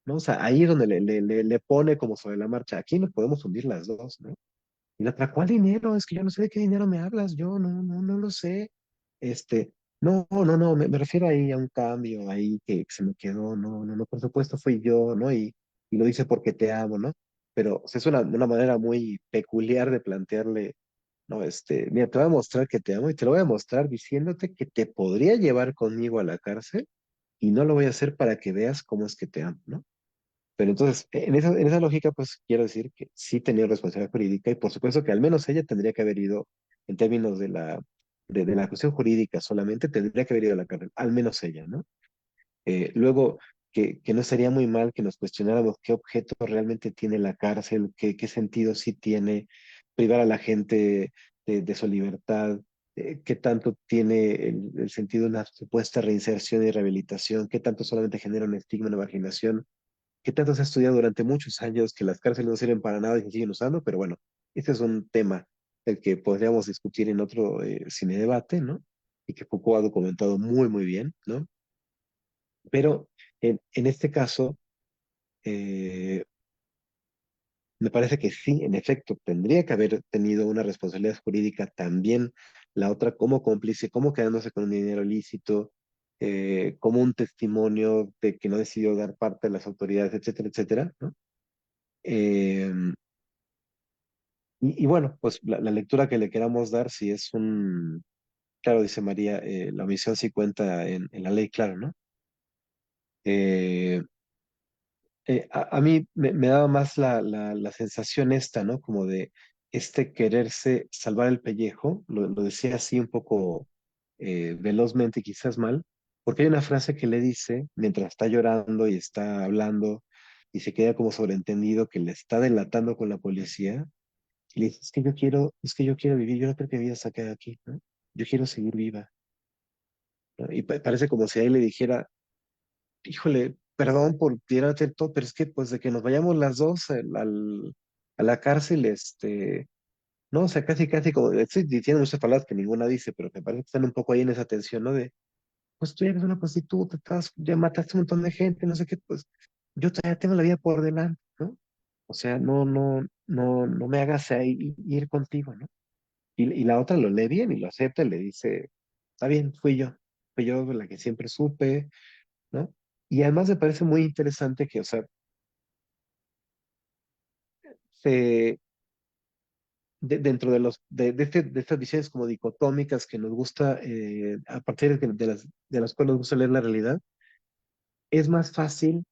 ¿No? O sea, ahí es donde le pone como sobre la marcha. Aquí nos podemos hundir las dos, ¿no? Y la otra, ¿cuál dinero? Es que yo no sé de qué dinero me hablas. Yo no lo sé. No, me refiero ahí a un cambio ahí que se me quedó. No, por supuesto fui yo, ¿no? Y lo hice porque te amo, ¿no? Pero o sea, es una manera muy peculiar de plantearle, no, mira, te voy a mostrar que te amo y te lo voy a mostrar diciéndote que te podría llevar conmigo a la cárcel y no lo voy a hacer para que veas cómo es que te amo, ¿no? Pero entonces, en esa lógica, pues quiero decir que sí tenía responsabilidad jurídica, y por supuesto que al menos ella tendría que haber ido, en términos de la cuestión jurídica solamente, tendría que haber ido a la cárcel, al menos ella, ¿no? Luego, que no sería muy mal que nos cuestionáramos qué objeto realmente tiene la cárcel, qué sentido sí tiene privar a la gente de su libertad, qué tanto tiene el sentido de una supuesta reinserción y rehabilitación, qué tanto solamente genera un estigma, una marginación, qué tanto se ha estudiado durante muchos años que las cárceles no sirven para nada y se siguen usando, pero bueno, este es un tema del que podríamos discutir en otro cine debate, ¿no? Y que Foucault ha documentado muy, muy bien, ¿no? Pero en este caso, eh, me parece que sí, en efecto, tendría que haber tenido una responsabilidad jurídica también la otra como cómplice, como quedándose con un dinero ilícito, como un testimonio de que no decidió dar parte de las autoridades, etcétera, etcétera, ¿no? Eh, y bueno, pues la lectura que le queramos dar, si es un, claro, dice María, la omisión sí cuenta en la ley, claro, ¿no? Eh, a mí me daba más la sensación esta, ¿no? Como de este quererse salvar el pellejo, lo decía así un poco velozmente, quizás mal, porque hay una frase que le dice mientras está llorando y está hablando y se queda como sobreentendido que le está delatando con la policía y le dice, es que yo quiero vivir, yo no creo que mi vida se quede aquí, ¿no? Yo quiero seguir viva, ¿no? Y parece como si ahí le dijera, híjole, perdón por tirarte todo, pero es que pues de que nos vayamos las dos a la cárcel, no, o sea, casi, casi como, estoy diciendo muchas palabras que ninguna dice, pero me parece que están un poco ahí en esa tensión, ¿no? De, pues tú ya eres una prostituta, ya mataste un montón de gente, no sé qué, pues yo todavía tengo la vida por delante, ¿no? O sea, no me hagas ahí ir contigo, ¿no? Y la otra lo lee bien y lo acepta y le dice, está bien, fui yo la que siempre supe, ¿no? Y además me parece muy interesante que, o sea, se, dentro de de estas visiones como dicotómicas que nos gusta, a partir de las cuales nos gusta leer la realidad, es más fácil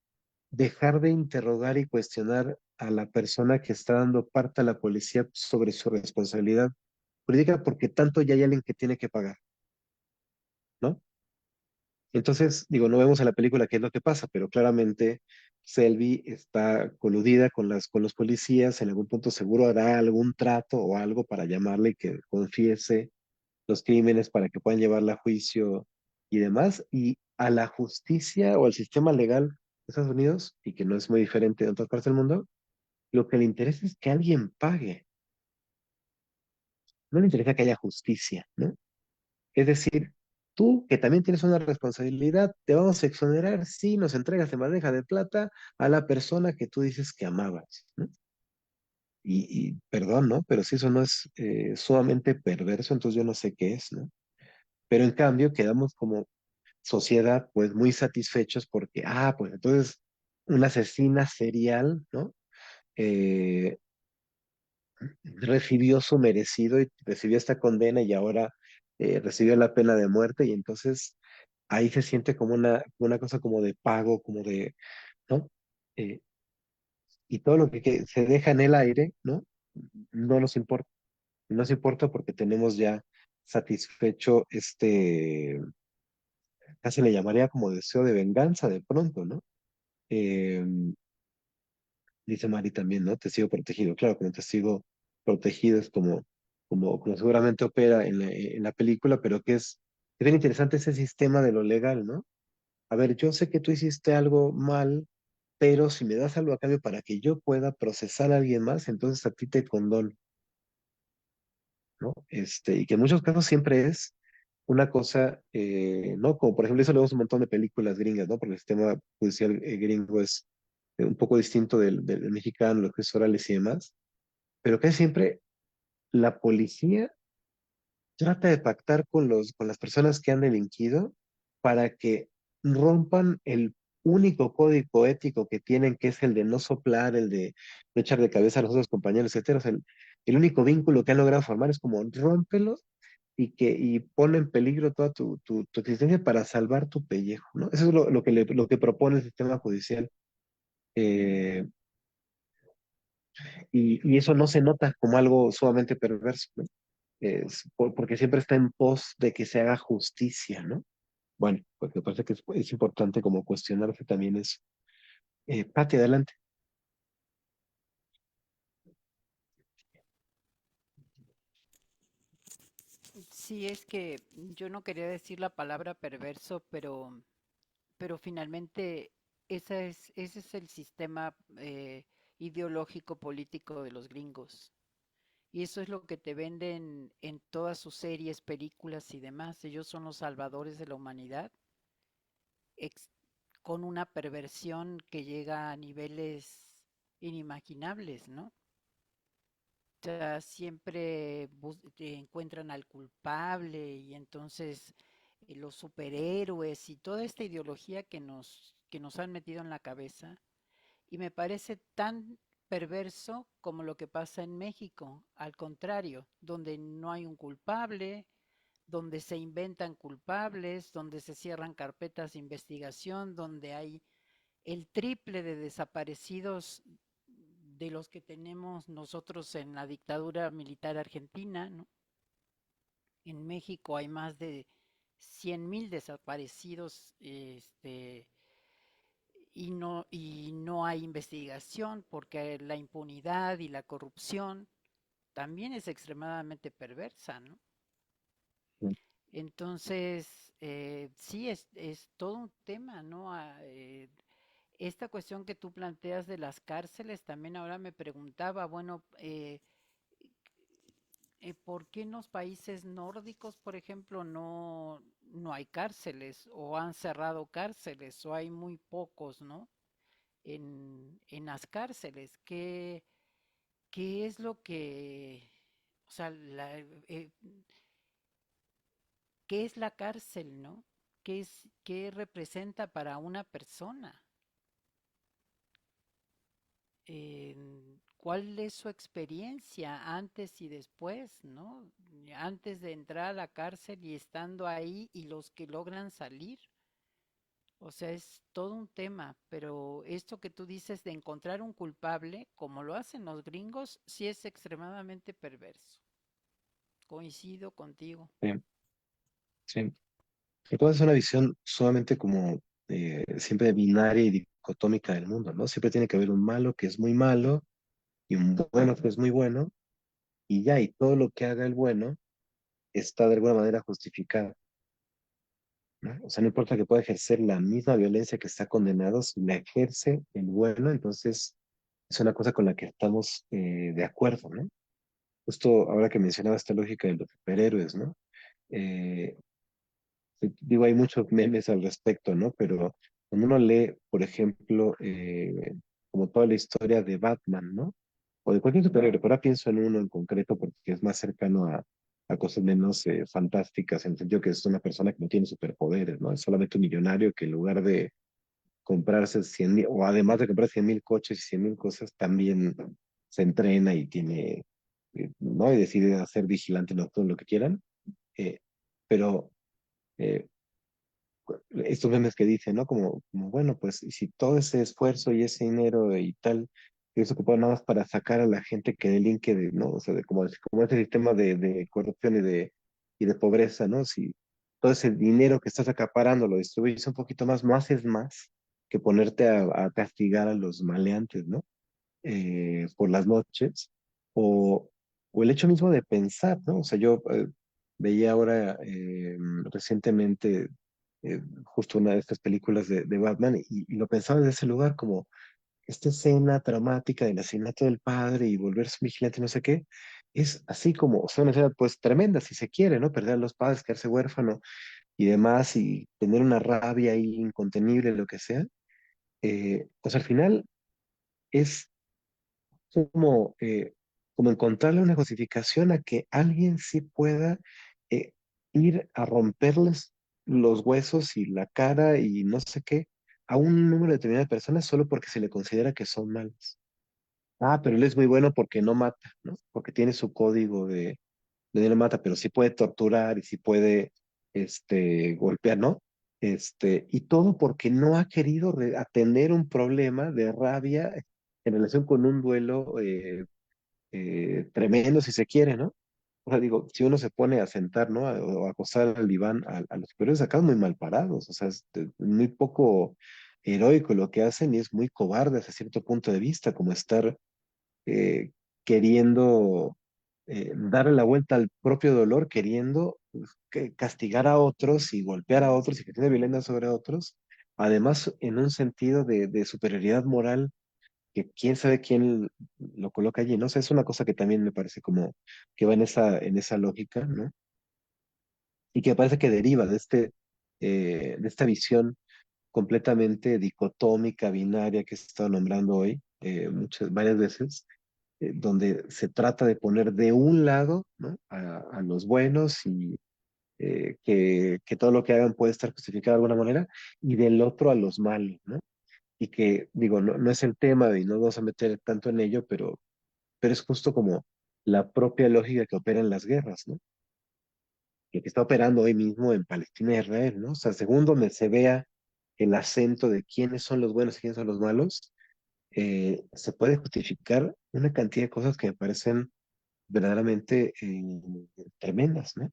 dejar de interrogar y cuestionar a la persona que está dando parte a la policía sobre su responsabilidad jurídica porque tanto ya hay alguien que tiene que pagar, ¿no? Entonces, digo, no vemos en la película qué es lo que pasa, pero claramente Selby está coludida con con los policías, en algún punto seguro hará algún trato o algo para llamarle y que confiese los crímenes para que puedan llevarla a juicio y demás. Y a la justicia o al sistema legal de Estados Unidos, y que no es muy diferente de otras partes del mundo, lo que le interesa es que alguien pague, no le interesa que haya justicia, ¿no? Es decir, tú que también tienes una responsabilidad, te vamos a exonerar si nos entregas en bandeja de plata a la persona que tú dices que amabas, ¿no? Y perdón, ¿no? Pero si eso no es sumamente perverso, entonces yo no sé qué es, ¿no? Pero en cambio quedamos como sociedad pues muy satisfechos porque, pues entonces una asesina serial, ¿no? Eh, recibió su merecido y recibió esta condena y ahora recibió la pena de muerte y entonces ahí se siente como una cosa como de pago, como de, ¿no? Eh, y todo lo que se deja en el aire, ¿no? No nos importa, no nos importa porque tenemos ya satisfecho casi le llamaría como deseo de venganza de pronto, ¿no? Eh, dice Mari también, ¿no? Testigo protegido. Claro, como testigo protegido es como seguramente opera en la película, pero que es bien interesante ese sistema de lo legal, ¿no? A ver, yo sé que tú hiciste algo mal, pero si me das algo a cambio para que yo pueda procesar a alguien más, entonces a ti te condono, ¿no? Y que en muchos casos siempre es una cosa, ¿no? Como por ejemplo, eso lo vemos en un montón de películas gringas, ¿no? Porque el sistema judicial gringo es un poco distinto del mexicano, los juicios orales y demás, pero que siempre la policía trata de pactar con con las personas que han delinquido para que rompan el único código ético que tienen, que es el de no soplar, el de no echar de cabeza a los otros compañeros, etcétera. O sea, el único vínculo que han logrado formar es como rómpelo y pone en peligro toda tu existencia para salvar tu pellejo, ¿no? Eso es lo que propone el sistema judicial. Eh, y eso no se nota como algo sumamente perverso, ¿no? Porque siempre está en pos de que se haga justicia, ¿no? bueno, pues me parece que es importante como cuestionarse también eso. Pati, adelante. Sí, es que yo no quería decir la palabra perverso, pero finalmente ese es el sistema ideológico político de los gringos. Y eso es lo que te venden en todas sus series, películas y demás. Ellos son los salvadores de la humanidad, ex- con una perversión que llega a niveles inimaginables, ¿no? O sea, siempre te encuentran al culpable y entonces los superhéroes y toda esta ideología que nos han metido en la cabeza. Y me parece tan perverso como lo que pasa en México, al contrario, donde no hay un culpable, donde se inventan culpables, donde se cierran carpetas de investigación, donde hay el triple de desaparecidos de los que tenemos nosotros en la dictadura militar argentina, ¿no? En México hay más de 100.000 desaparecidos, y no hay investigación porque la impunidad y la corrupción también es extremadamente perversa, ¿no? Entonces, sí, es todo un tema, ¿no? Esta cuestión que tú planteas de las cárceles, también ahora me preguntaba, bueno, ¿por qué en los países nórdicos, por ejemplo, no hay cárceles o han cerrado cárceles o hay muy pocos, ¿no? En las cárceles. ¿Qué es lo que, o sea, qué es la cárcel, ¿no? ¿Qué representa para una persona? ¿Cuál es su experiencia antes y después, ¿no? Antes de entrar a la cárcel y estando ahí y los que logran salir. O sea, es todo un tema, pero esto que tú dices de encontrar un culpable, como lo hacen los gringos, sí es extremadamente perverso. Coincido contigo. Sí, sí. Y puede ser una visión sumamente como siempre binaria y dicotómica del mundo, ¿no? Siempre tiene que haber un malo que es muy malo y un bueno que es muy bueno, y ya, y todo lo que haga el bueno está de alguna manera justificado, ¿no? O sea, no importa que pueda ejercer la misma violencia que está condenado, si la ejerce el bueno, entonces es una cosa con la que estamos de acuerdo, ¿no? Justo ahora que mencionaba esta lógica de los superhéroes, ¿no? Eh, digo, hay muchos memes al respecto, ¿no? Pero cuando uno lee, por ejemplo, como toda la historia de Batman, ¿no? O de cualquier superhéroe, pero ahora pienso en uno en concreto porque es más cercano a cosas menos fantásticas, en el sentido que es una persona que no tiene superpoderes, ¿no? Es solamente un millonario que en lugar de comprarse 100.000, o además de comprar 100.000 coches y 100.000 cosas, también se entrena y tiene, ¿no? Y decide hacer vigilante nocturno, lo que quieran. Eh, pero eh, estos memes que dicen, ¿no? Como bueno, pues y si todo ese esfuerzo y ese dinero y tal, es ocupado nada más para sacar a la gente que delinque, ¿no? O sea, como este sistema de corrupción y de pobreza, ¿no? Si todo ese dinero que estás acaparando lo distribuyes un poquito más, no haces más que ponerte a castigar a los maleantes, ¿no? Por las noches, o, o el hecho mismo de pensar, ¿no? O sea, yo veía ahora recientemente justo una de estas películas de Batman y lo pensaba desde ese lugar como esta escena traumática del asesinato del padre y volverse un vigilante, no sé qué, es así como, o sea, una escena pues tremenda si se quiere, ¿no? Perder a los padres, quedarse huérfano y demás y tener una rabia ahí incontenible, lo que sea. Pues al final es como, como encontrarle una justificación a que alguien sí pueda eh, ir a romperles los huesos y la cara y no sé qué a un número determinado de personas solo porque se le considera que son malos. Ah, pero él es muy bueno porque no mata, ¿no? Porque tiene su código de no mata, pero sí puede torturar y sí puede golpear, ¿no? Y todo porque no ha querido atender un problema de rabia en relación con un duelo tremendo, si se quiere, ¿no? O sea, digo, si uno se pone a sentar, ¿no? O a acosar al diván a los superiores, acaban muy mal parados. O sea, es muy poco heroico lo que hacen y es muy cobarde hasta cierto punto de vista, como estar eh, queriendo darle la vuelta al propio dolor, queriendo pues, castigar a otros y golpear a otros y que tiene violencia sobre otros. Además, en un sentido de superioridad moral que quién sabe quién lo coloca allí, ¿no? O sea, es una cosa que también me parece como que va en esa lógica, ¿no? Y que me parece que deriva de esta visión completamente dicotómica, binaria que se está nombrando hoy varias veces, donde se trata de poner de un lado, ¿no? A los buenos y que todo lo que hagan puede estar justificado de alguna manera, y del otro a los malos, ¿no? Y que, digo, no es el tema y no vamos a meter tanto en ello, pero es justo como la propia lógica que opera en las guerras, ¿no? Lo que está operando hoy mismo en Palestina e Israel, ¿no? O sea, según donde se vea el acento de quiénes son los buenos y quiénes son los malos, se puede justificar una cantidad de cosas que me parecen verdaderamente tremendas, ¿no?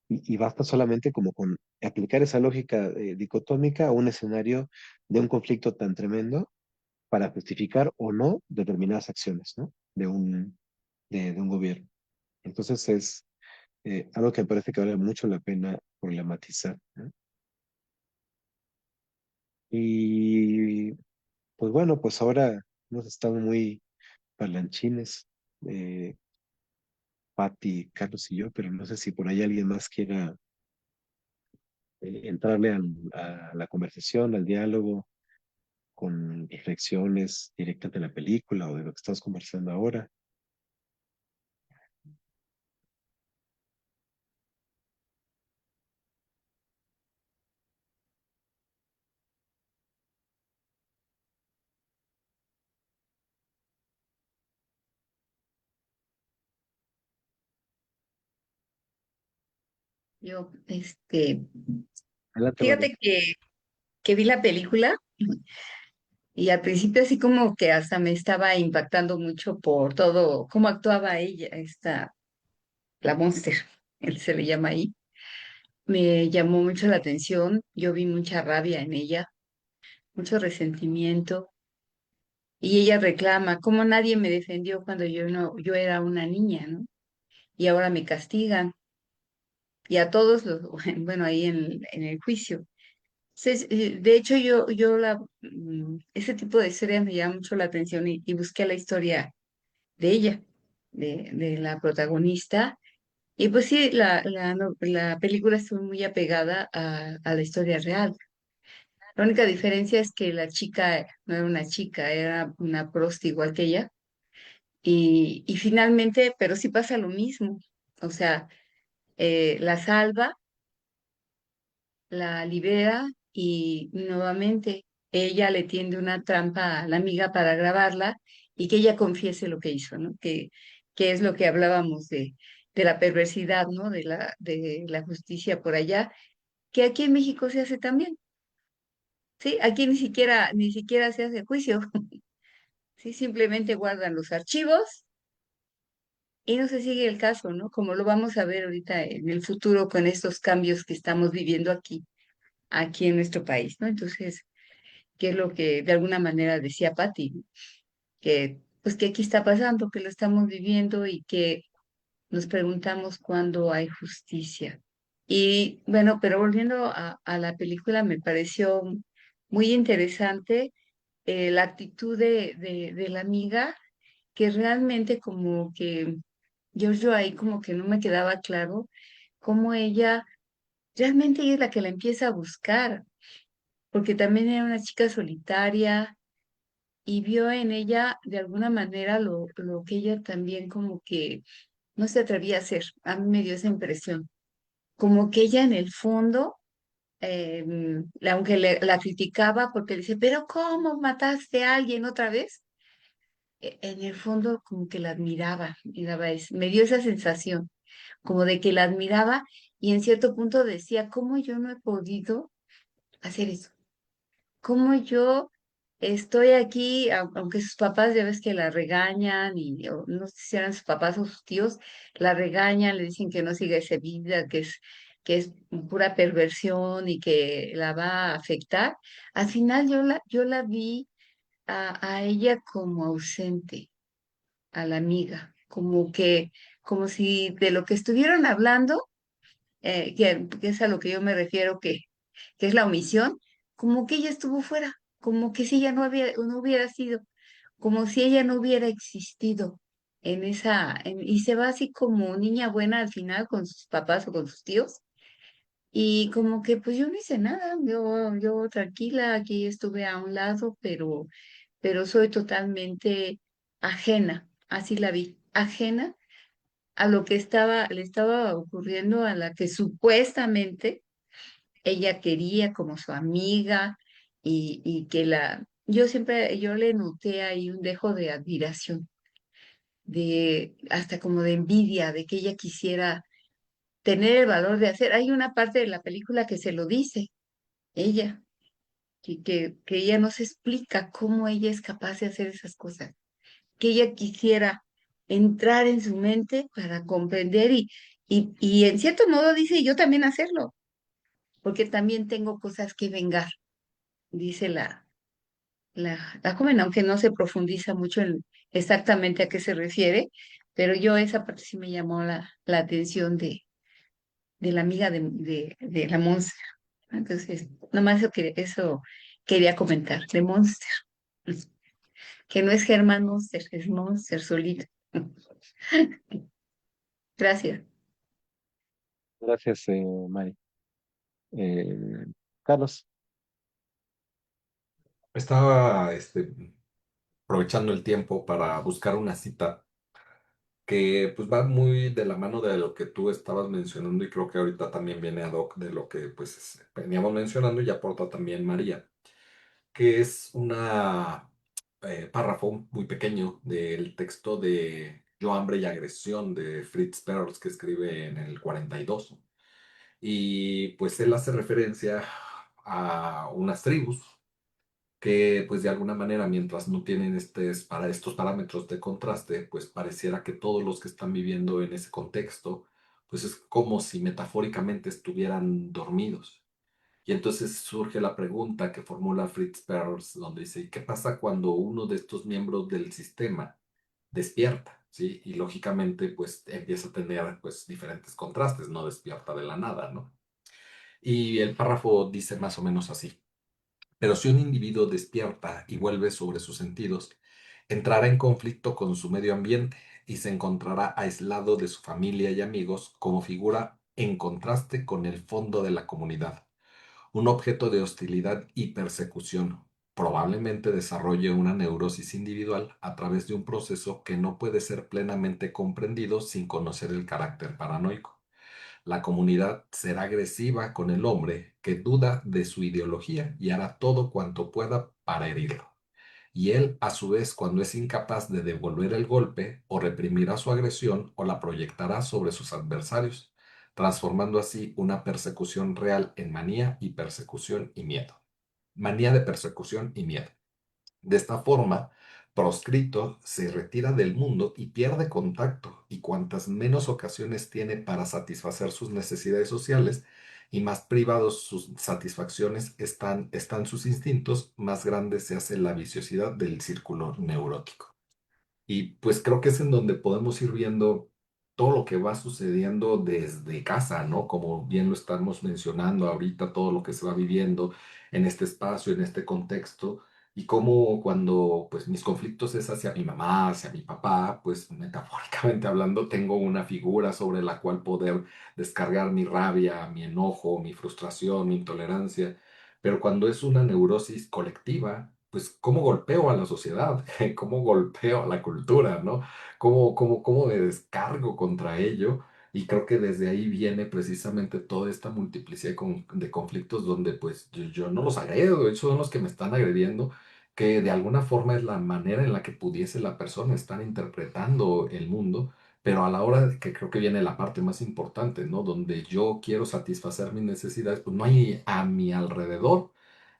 Y basta solamente como con aplicar esa lógica dicotómica a un escenario de un conflicto tan tremendo para justificar o no determinadas acciones, ¿no? De un gobierno. Entonces es algo que me parece que vale mucho la pena problematizar, ¿no? Y pues bueno, pues ahora hemos estado muy parlanchines, eh, Patti, Carlos y yo, pero no sé si por ahí alguien más quiera entrarle a la conversación, al diálogo, con reflexiones directas de la película o de lo que estamos conversando ahora. Yo, Adelante, Vale. fíjate que vi la película y al principio así como que hasta me estaba impactando mucho por todo, cómo actuaba ella, la Monster, él se le llama ahí. Me llamó mucho la atención, yo vi mucha rabia en ella, mucho resentimiento y ella reclama, cómo nadie me defendió cuando yo no, yo era una niña, ¿no? Y ahora me castigan y a todos los, bueno, ahí en el juicio. De hecho, ese tipo de historias me llama mucho la atención y busqué la historia de ella, de la protagonista. Y pues sí, la película estuvo muy apegada a la historia real. La única diferencia es que la chica no era una chica, era una prosti igual que ella. Y finalmente, pero sí pasa lo mismo. O sea, la salva, la libera y nuevamente ella le tiende una trampa a la amiga para grabarla y que ella confiese lo que hizo, ¿no? Que es lo que hablábamos de la perversidad, ¿no? De la justicia por allá, que aquí en México se hace también, ¿sí? Aquí ni siquiera se hace juicio, ¿sí? Simplemente guardan los archivos y no se sigue el caso, ¿no? Como lo vamos a ver ahorita en el futuro con estos cambios que estamos viviendo aquí en nuestro país, ¿no? Entonces, que es lo que de alguna manera decía Patti, ¿no? Que pues que aquí está pasando, que lo estamos viviendo y que nos preguntamos cuándo hay justicia. Y bueno, pero volviendo a la película, me pareció muy interesante la actitud de la amiga, que realmente como que yo ahí como que no me quedaba claro cómo realmente ella es la que la empieza a buscar, porque también era una chica solitaria y vio en ella de alguna manera lo que ella también como que no se atrevía a hacer. A mí me dio esa impresión. Como que ella en el fondo, aunque la criticaba porque le dice, pero ¿cómo mataste a alguien otra vez? En el fondo como que la admiraba, me dio esa sensación, como de que la admiraba y en cierto punto decía, ¿cómo yo no he podido hacer eso? ¿Cómo yo estoy aquí, aunque sus papás ya ves que la regañan y o no sé si eran sus papás o sus tíos, la regañan, le dicen que no siga esa vida, que es pura perversión y que la va a afectar. Al final yo la vi a ella como ausente, a la amiga, como si de lo que estuvieron hablando, que es a lo que yo me refiero, que es la omisión, como que ella estuvo fuera, como que si ella no hubiera sido, como si ella no hubiera existido y se va así como niña buena al final con sus papás o con sus tíos. Y como que pues yo no hice nada, yo tranquila, aquí estuve a un lado, pero soy totalmente ajena, así la vi, ajena a lo que le estaba ocurriendo a la que supuestamente ella quería como su amiga y yo le noté ahí un dejo de admiración, hasta como de envidia, de que ella quisiera tener el valor de hacer. Hay una parte de la película que se lo dice, ella, que ella no se explica cómo ella es capaz de hacer esas cosas, que ella quisiera entrar en su mente para comprender y en cierto modo dice yo también hacerlo, porque también tengo cosas que vengar, dice la joven, aunque no se profundiza mucho en exactamente a qué se refiere, pero yo esa parte sí me llamó la atención de la amiga de la Monster. Entonces, nomás eso quería comentar, de Monster, que no es Germán Monster, es Monster solito. Gracias. Gracias, Mari. Eh, Carlos, Estaba aprovechando el tiempo para buscar una cita que pues va muy de la mano de lo que tú estabas mencionando y creo que ahorita también viene ad hoc de lo que pues veníamos mencionando y aporta también María, que es una párrafo muy pequeño del texto de Yo, hambre y agresión de Fritz Perls que escribe en el 42. Y pues él hace referencia a unas tribus que pues de alguna manera mientras no tienen para estos parámetros de contraste, pues pareciera que todos los que están viviendo en ese contexto, pues es como si metafóricamente estuvieran dormidos. Y entonces surge la pregunta que formula Fritz Perls, donde dice, ¿qué pasa cuando uno de estos miembros del sistema despierta? ¿Sí? Y lógicamente pues empieza a tener pues diferentes contrastes, no despierta de la nada, ¿no? Y el párrafo dice más o menos así. Pero si un individuo despierta y vuelve sobre sus sentidos, entrará en conflicto con su medio ambiente y se encontrará aislado de su familia y amigos como figura en contraste con el fondo de la comunidad, un objeto de hostilidad y persecución. Probablemente desarrolle una neurosis individual a través de un proceso que no puede ser plenamente comprendido sin conocer el carácter paranoico. La comunidad será agresiva con el hombre que duda de su ideología y hará todo cuanto pueda para herirlo. Y él, a su vez, cuando es incapaz de devolver el golpe, o reprimirá su agresión o la proyectará sobre sus adversarios, transformando así una persecución real en manía y persecución y miedo. Manía de persecución y miedo. De esta forma, proscrito se retira del mundo y pierde contacto, y cuantas menos ocasiones tiene para satisfacer sus necesidades sociales y más privados sus satisfacciones están sus instintos, más grande se hace la viciosidad del círculo neurótico. Y pues creo que es en donde podemos ir viendo todo lo que va sucediendo desde casa, ¿no? Como bien lo estamos mencionando ahorita, todo lo que se va viviendo en este espacio, en este contexto, y cómo cuando pues mis conflictos es hacia mi mamá, hacia mi papá, pues metafóricamente hablando, tengo una figura sobre la cual poder descargar mi rabia, mi enojo, mi frustración, mi intolerancia. Pero cuando es una neurosis colectiva, pues cómo golpeo a la sociedad, cómo golpeo a la cultura, ¿no? Cómo me descargo contra ello. Y creo que desde ahí viene precisamente toda esta multiplicidad de conflictos donde pues yo no los agredo, ellos son los que me están agrediendo, que de alguna forma es la manera en la que pudiese la persona estar interpretando el mundo, pero a la hora de que creo que viene la parte más importante, ¿no? Donde yo quiero satisfacer mis necesidades, pues no hay a mi alrededor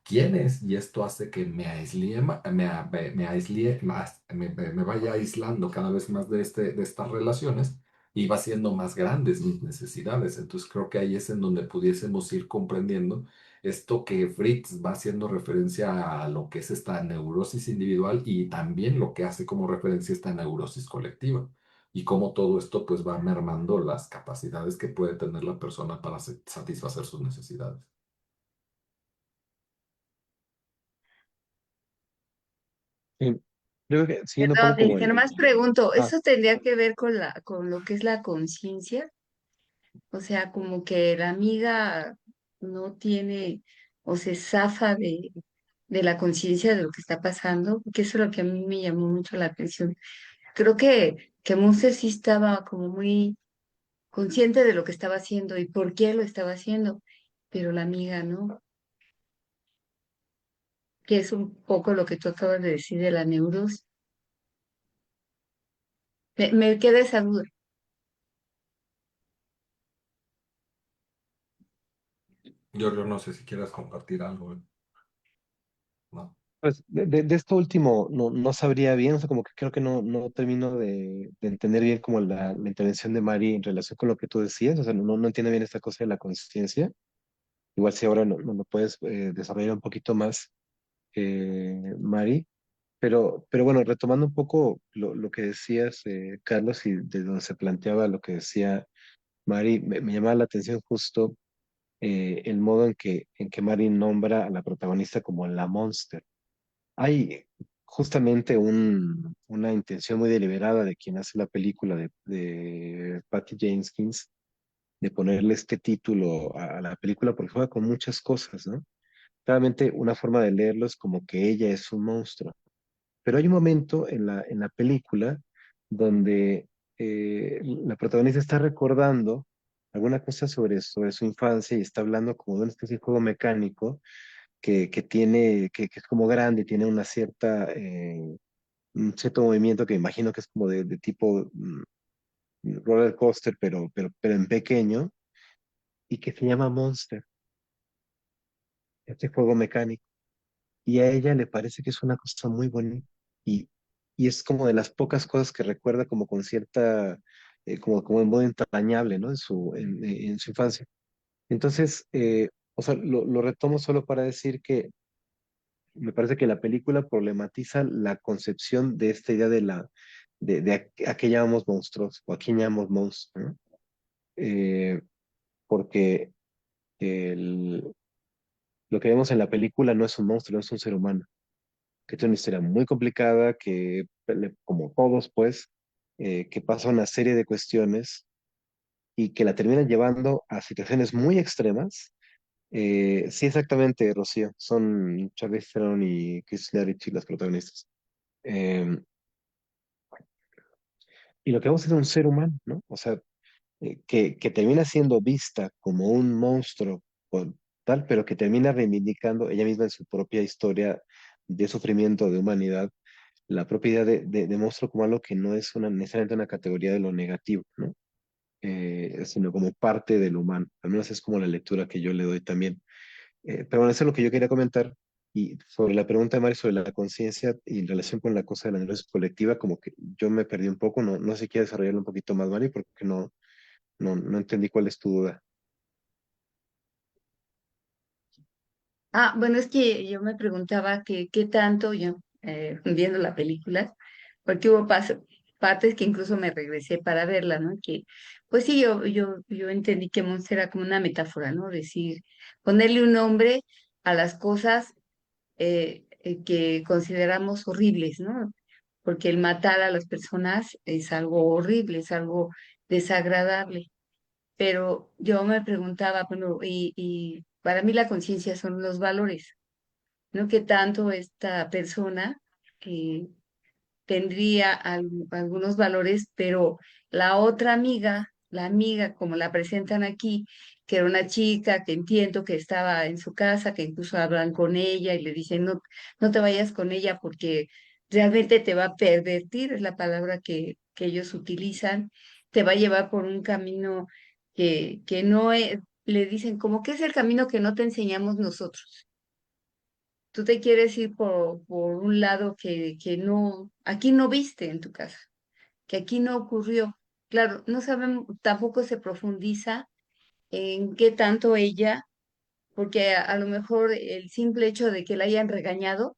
quién es, y esto hace que me aísle, me aísle más, me vaya aislando cada vez más de estas relaciones y va siendo más grandes mis necesidades. Entonces creo que ahí es en donde pudiésemos ir comprendiendo esto que Fritz va haciendo referencia a lo que es esta neurosis individual y también lo que hace como referencia esta neurosis colectiva y cómo todo esto pues va mermando las capacidades que puede tener la persona para satisfacer sus necesidades. Sí. Creo que siguiendo un poco Perdón, como que el... nomás pregunto, Ah, ¿eso tendría que ver con con lo que es la conciencia? O sea, como que la amiga no tiene o se zafa de la conciencia de lo que está pasando, que eso es lo que a mí me llamó mucho la atención. Creo que Monster sí estaba como muy consciente de lo que estaba haciendo y por qué lo estaba haciendo, pero la amiga no, que es un poco lo que tú acabas de decir de la neurosis. Me queda esa duda. Yo no sé si quieras compartir algo, ¿no? pues de esto último no sabría bien, o sea, como que creo que no termino de entender bien como la intervención de Mari en relación con lo que tú decías, o sea, no entiendo bien esta cosa de la conciencia. Igual si ahora no lo puedes desarrollar un poquito más, Mari. Pero bueno, retomando un poco lo que decías, Carlos, y de donde se planteaba lo que decía Mari, me llamaba la atención justo el modo en que Mari nombra a la protagonista como la Monster. Hay justamente una intención muy deliberada de quien hace la película de Patty Jenkins de ponerle este título a la película porque juega con muchas cosas, ¿no? Claramente una forma de leerlo es como que ella es un monstruo, pero hay un momento en la película donde la protagonista está recordando alguna cosa sobre su infancia y está hablando como de una especie de juego mecánico que tiene, que es como grande, tiene una cierta, un cierto movimiento que me imagino que es como de tipo roller coaster, pero en pequeño, y que se llama Monster, este juego mecánico. Y a ella le parece que es una cosa muy bonita y, y es como de las pocas cosas que recuerda como con cierta, como en modo entrañable, ¿no? En su infancia. Entonces, o sea, lo retomo solo para decir que me parece que la película problematiza la concepción de esta idea a qué llamamos monstruos o a quién llamamos monstruos, ¿no? Porque el- lo que vemos en la película no es un monstruo, es un ser humano que tiene una historia muy complicada, como todos, pues, que pasa una serie de cuestiones y que la terminan llevando a situaciones muy extremas. Sí, exactamente, Rocío, son Charlize Theron y Christina Ricci las protagonistas. Eh, y lo que vemos es un ser humano, ¿no? O sea, que termina siendo vista como un monstruo o tal, pero que termina reivindicando ella misma en su propia historia de sufrimiento, de humanidad la propia idea de monstruo como algo que no es necesariamente una categoría de lo negativo, ¿no? Sino como parte del humano. Al menos es como la lectura que yo le doy también. Pero bueno, eso es lo que yo quería comentar. Y sobre la pregunta de Mari sobre la conciencia y en relación con la cosa de la neurosis colectiva, como que yo me perdí un poco, no sé si quieres desarrollarlo un poquito más, Mari, porque no entendí cuál es tu duda. Ah, bueno, es que yo me preguntaba que qué tanto yo, viendo la película, porque hubo partes que incluso me regresé para verla, ¿no? Que, pues sí, yo entendí que Monster era como una metáfora, ¿no? Decir, ponerle un nombre a las cosas que consideramos horribles, ¿no? Porque el matar a las personas es algo horrible, es algo desagradable. Pero yo me preguntaba, bueno, y para mí la conciencia son los valores, ¿no? Que tanto esta persona eh, tendría algunos valores, pero la otra amiga, la amiga como la presentan aquí, que era una chica que entiendo que estaba en su casa, que incluso hablan con ella y le dicen, no te vayas con ella porque realmente te va a pervertir, es la palabra que ellos utilizan, te va a llevar por un camino que no es, le dicen como que es el camino que no te enseñamos nosotros. tú te quieres ir por un lado que no, aquí no viste en tu casa, que aquí no ocurrió. Claro, no sabemos, tampoco se profundiza en qué tanto ella, porque a lo mejor el simple hecho de que la hayan regañado,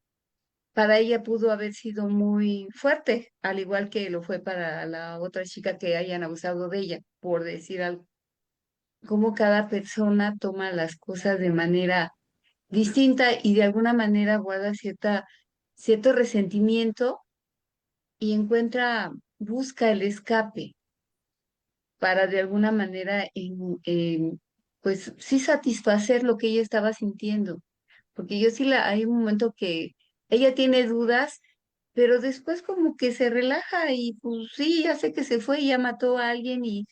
para ella pudo haber sido muy fuerte, al igual que lo fue para la otra chica que hayan abusado de ella, por decir algo. Cómo cada persona toma las cosas de manera distinta y de alguna manera guarda cierto resentimiento y busca el escape para de alguna manera, pues sí satisfacer lo que ella estaba sintiendo. Porque hay un momento que ella tiene dudas, pero después como que se relaja y pues sí, ya sé que se fue, ya mató a alguien y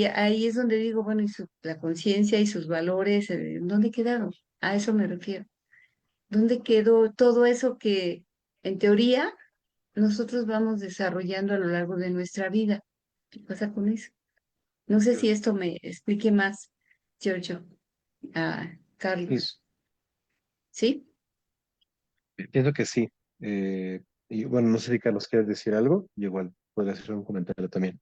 ahí es donde digo, bueno, la conciencia y sus valores, ¿dónde quedaron? A eso me refiero. ¿Dónde quedó todo eso que en teoría nosotros vamos desarrollando a lo largo de nuestra vida? ¿Qué pasa con eso? No sé si esto me explique más, Giorgio, a Sí, Carlos. ¿Sí? pienso que sí. Y bueno, no sé si Carlos quieres decir algo, yo igual podría hacer un comentario también.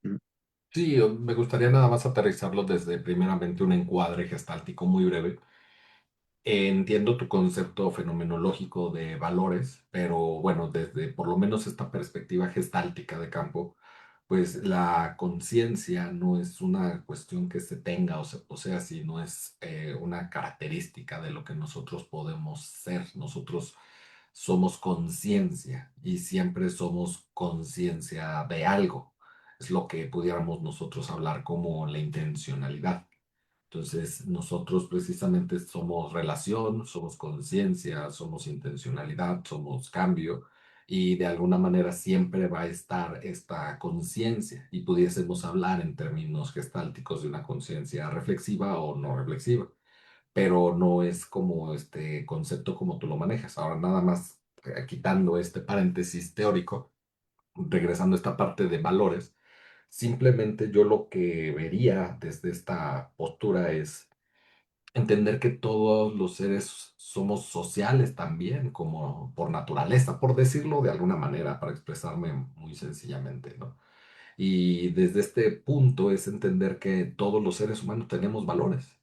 Sí, me gustaría nada más aterrizarlo desde primeramente un encuadre gestáltico muy breve. Entiendo tu concepto fenomenológico de valores, pero bueno, desde por lo menos esta perspectiva gestáltica de campo, pues la conciencia no es una cuestión que se tenga o se posea, sino es una característica de lo que nosotros podemos ser. Nosotros somos conciencia y siempre somos conciencia de algo. Es lo que pudiéramos nosotros hablar como la intencionalidad. Entonces, nosotros precisamente somos relación, somos conciencia, somos intencionalidad, somos cambio, y de alguna manera siempre va a estar esta conciencia, y pudiésemos hablar en términos gestálticos de una conciencia reflexiva o no reflexiva, pero no es como este concepto como tú lo manejas. Ahora, nada más quitando este paréntesis teórico, regresando a esta parte de valores, simplemente yo lo que vería desde esta postura es entender que todos los seres somos sociales también, como por naturaleza, por decirlo de alguna manera, para expresarme muy sencillamente, ¿no? Y desde este punto es entender que todos los seres humanos tenemos valores.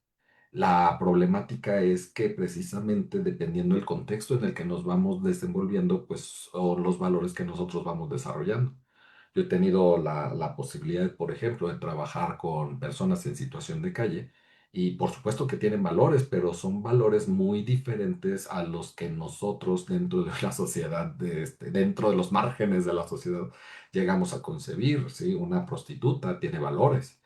La problemática es que precisamente dependiendo del contexto en el que nos vamos desenvolviendo, pues son los valores que nosotros vamos desarrollando. Yo he tenido la posibilidad, por ejemplo, de trabajar con personas en situación de calle y por supuesto que tienen valores, pero son valores muy diferentes a los que nosotros dentro de la sociedad, dentro de los márgenes de la sociedad, llegamos a concebir, ¿sí? Una prostituta tiene valores,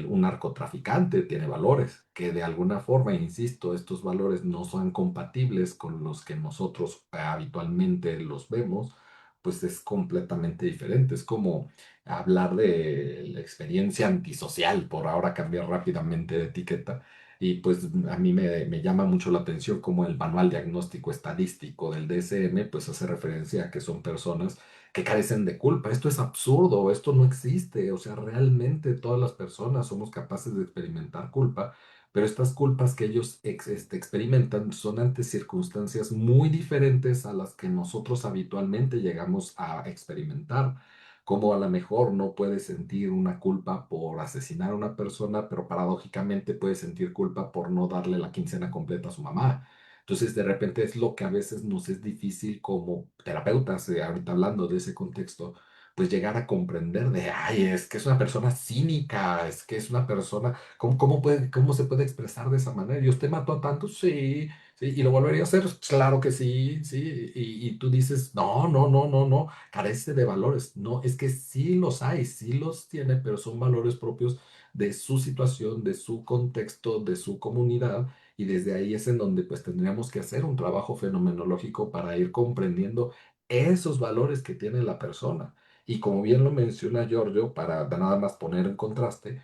un narcotraficante tiene valores, que de alguna forma, insisto, estos valores no son compatibles con los que nosotros habitualmente los vemos, pues es completamente diferente. Es como hablar de la experiencia antisocial, por ahora cambiar rápidamente de etiqueta. Y pues a mí me llama mucho la atención como el manual diagnóstico estadístico del DSM, pues hace referencia a que son personas que carecen de culpa. Esto es absurdo, esto no existe. O sea, realmente todas las personas somos capaces de experimentar culpa, pero estas culpas que ellos experimentan son ante circunstancias muy diferentes a las que nosotros habitualmente llegamos a experimentar. Como a lo mejor no puede sentir una culpa por asesinar a una persona, pero paradójicamente puede sentir culpa por no darle la quincena completa a su mamá. Entonces, de repente es lo que a veces nos es difícil como terapeutas, ahorita hablando de ese contexto, pues llegar a comprender de, ay, es que es una persona cínica, es que es una persona, cómo se puede expresar de esa manera? ¿Y usted mató a tantos? Sí, sí, ¿y lo volvería a hacer? Claro que sí, sí, y tú dices, no, no, no, no, no, carece de valores. No, es que sí los hay, sí los tiene, pero son valores propios de su situación, de su contexto, de su comunidad, y desde ahí es en donde pues tendríamos que hacer un trabajo fenomenológico para ir comprendiendo esos valores que tiene la persona. Y como bien lo menciona Giorgio, para nada más poner en contraste,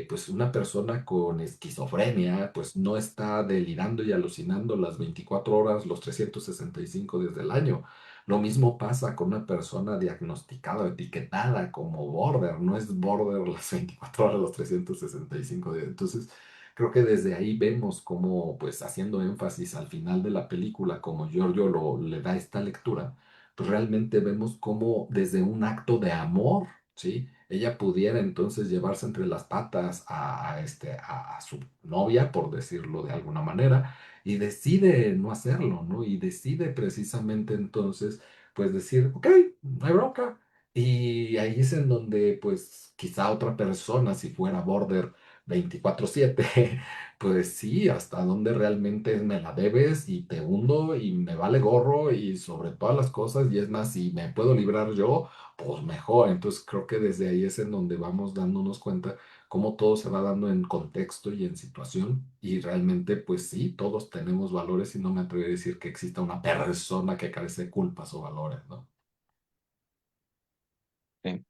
pues una persona con esquizofrenia, pues no está delirando y alucinando las 24 horas, los 365 días del año. Lo mismo pasa con una persona diagnosticada o etiquetada como border, no es border las 24 horas, los 365 días. Entonces, creo que desde ahí vemos cómo, pues haciendo énfasis al final de la película, como Giorgio le da esta lectura, pues realmente vemos cómo desde un acto de amor, ¿sí? Ella pudiera entonces llevarse entre las patas a su novia, por decirlo de alguna manera, y decide no hacerlo, ¿no? Y decide precisamente entonces, pues decir, ok, no hay bronca. Y ahí es en donde, pues, quizá otra persona, si fuera border 24/7, pues sí, hasta donde realmente me la debes y te hundo y me vale gorro y sobre todas las cosas, y es más, si me puedo librar yo, pues mejor. Entonces creo que desde ahí es en donde vamos dándonos cuenta cómo todo se va dando en contexto y en situación, y realmente, pues sí, todos tenemos valores y no me atrevo a decir que exista una persona que carece de culpas o valores, ¿no? Sí,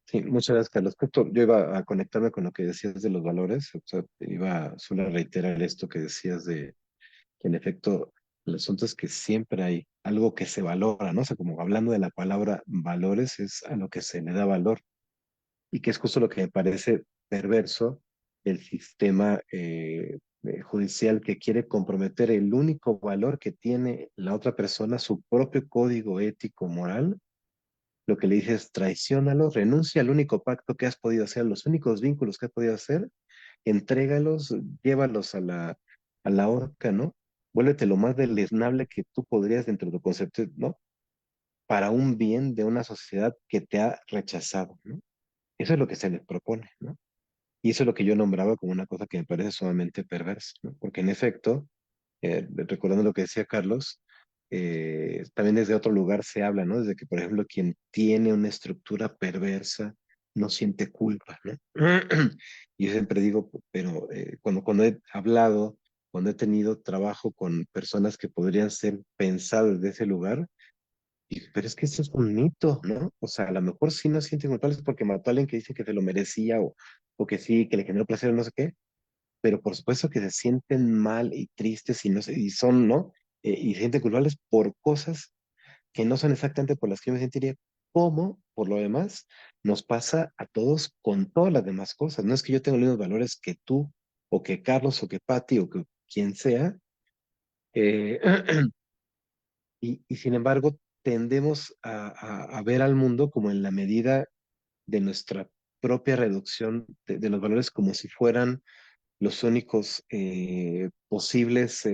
sí, muchas gracias, Carlos. Justo yo iba a conectarme con lo que decías de los valores, o sea, iba solo a reiterar esto que decías de que en efecto el asunto es que siempre hay algo que se valora, ¿no? O sea, como hablando de la palabra valores, es a lo que se le da valor y que es justo lo que me parece perverso del sistema judicial que quiere comprometer el único valor que tiene la otra persona, su propio código ético moral. Lo que le dice es traiciónalo, renuncia al único pacto que has podido hacer, los únicos vínculos que has podido hacer, entrégalos, llévalos a la horca, ¿no? Vuélvete lo más deleznable que tú podrías dentro de tu concepto, ¿no? Para un bien de una sociedad que te ha rechazado, ¿no? Eso es lo que se les propone, ¿no? Y eso es lo que yo nombraba como una cosa que me parece sumamente perversa, ¿no? Porque en efecto, recordando lo que decía Carlos, también desde otro lugar se habla, ¿no? Desde que, por ejemplo, quien tiene una estructura perversa no siente culpa, ¿no? Y yo siempre digo, pero cuando he hablado, cuando he tenido trabajo con personas que podrían ser pensadas desde ese lugar, pero es que eso es un mito, ¿no? O sea, a lo mejor sí no sienten culpables porque mató a alguien que dice que se lo merecía o que sí, que le generó placer o no sé qué, pero por supuesto que se sienten mal y tristes y, no sé, y son, ¿no? Y se sienten culpables por cosas que no son exactamente por las que yo me sentiría, como por lo demás nos pasa a todos con todas las demás cosas. No es que yo tenga los mismos valores que tú, o que Carlos, o que Patty, o que quien sea, eh, y sin embargo tendemos a ver al mundo como en la medida de nuestra propia reducción de los valores como si fueran los únicos posibles,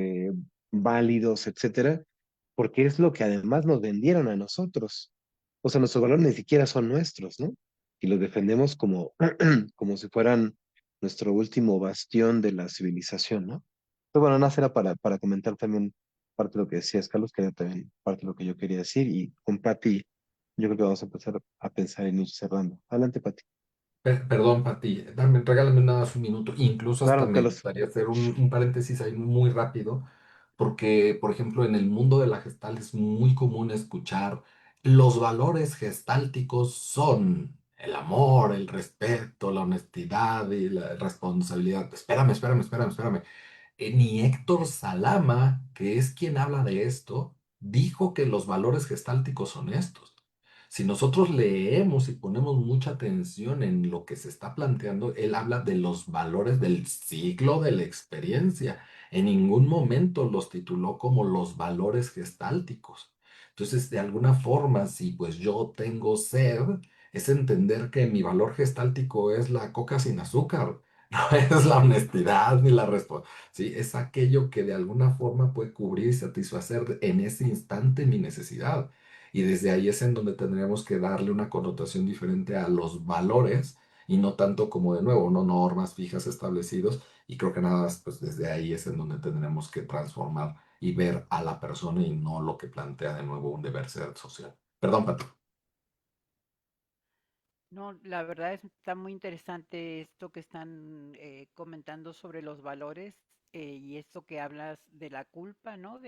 válidos, etcétera, porque es lo que además nos vendieron a nosotros. O sea, nuestros valores ni siquiera son nuestros, ¿no? Y los defendemos como, como si fueran nuestro último bastión de la civilización, ¿no? Pero bueno, nada, era para comentar también parte de lo que decías, Carlos, que era también parte de lo que yo quería decir, y con Patti, yo creo que vamos a empezar a pensar en ir cerrando. Adelante, Patti. Perdón, Pati, regálame nada más un minuto. Incluso hasta Claro, me Carlos. gustaría hacer un paréntesis ahí muy rápido, porque, por ejemplo, en el mundo de la gestal es muy común escuchar los valores gestálticos son el amor, el respeto, la honestidad y la responsabilidad. Espérame. Ni Héctor Salama, que es quien habla de esto, dijo que los valores gestálticos son estos. Si nosotros leemos y ponemos mucha atención en lo que se está planteando, él habla de los valores del ciclo de la experiencia. En ningún momento los tituló como los valores gestálticos. Entonces, de alguna forma, si pues yo tengo sed, es entender que mi valor gestáltico es la coca sin azúcar. No es la honestidad ni la responsabilidad. Sí, es aquello que de alguna forma puede cubrir y satisfacer en ese instante mi necesidad. Y desde ahí es en donde tendríamos que darle una connotación diferente a los valores y no tanto como de nuevo, no normas fijas establecidos. Y creo que nada más, pues desde ahí es en donde tendremos que transformar y ver a la persona y no lo que plantea de nuevo un deber ser social. Perdón, Pato. No, la verdad está muy interesante esto que están comentando sobre los valores y esto que hablas de la culpa, ¿no?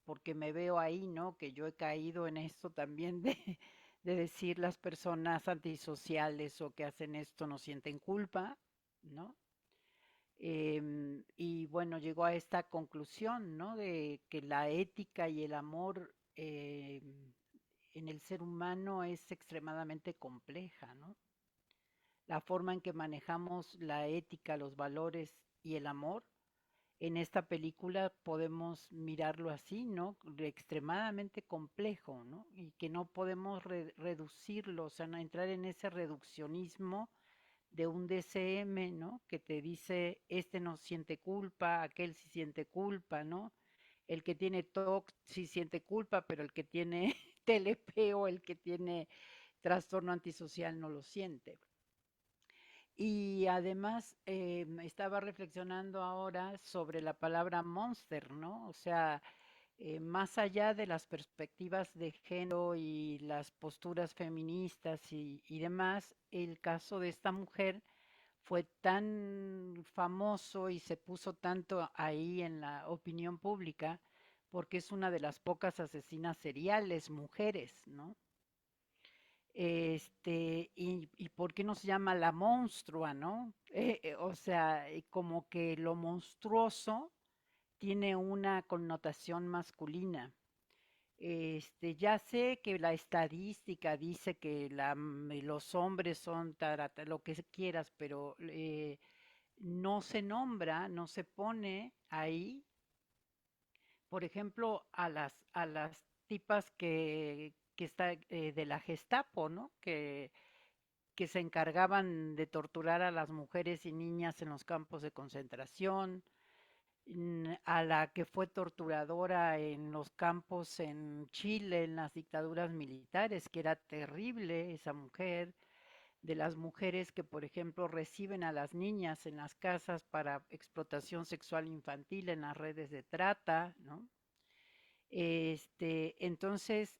Porque me veo ahí, ¿no? Que yo he caído en esto también de decir las personas antisociales o que hacen esto no sienten culpa, ¿no? Y bueno, llegó a esta conclusión, ¿no? De que la ética y el amor en el ser humano es extremadamente compleja, ¿no? la forma en que manejamos la ética, los valores y el amor, en esta película podemos mirarlo así, ¿no? De extremadamente complejo, ¿no? Y que no podemos reducirlo, o sea, no entrar en ese reduccionismo de un DCM, ¿no? Que te dice, este no siente culpa, aquel sí siente culpa, ¿no? El que tiene TOC sí siente culpa, pero el que tiene TLP o el que tiene trastorno antisocial no lo siente. Y además estaba reflexionando ahora sobre la palabra monster, ¿no? O sea, más allá de las perspectivas de género y las posturas feministas y demás, el caso de esta mujer fue tan famoso y se puso tanto ahí en la opinión pública porque es una de las pocas asesinas seriales mujeres, ¿no? Y por qué no se llama la monstrua, ¿no? O sea, como que lo monstruoso tiene una connotación masculina. Ya sé que la estadística dice que los hombres son lo que quieras, pero no se nombra, no se pone ahí, por ejemplo, a las tipas que está de la Gestapo, ¿no? Que se encargaban de torturar a las mujeres y niñas en los campos de concentración, a la que fue torturadora en los campos en Chile, en las dictaduras militares, que era terrible esa mujer, de las mujeres que, por ejemplo, reciben a las niñas en las casas para explotación sexual infantil en las redes de trata, ¿no? Entonces,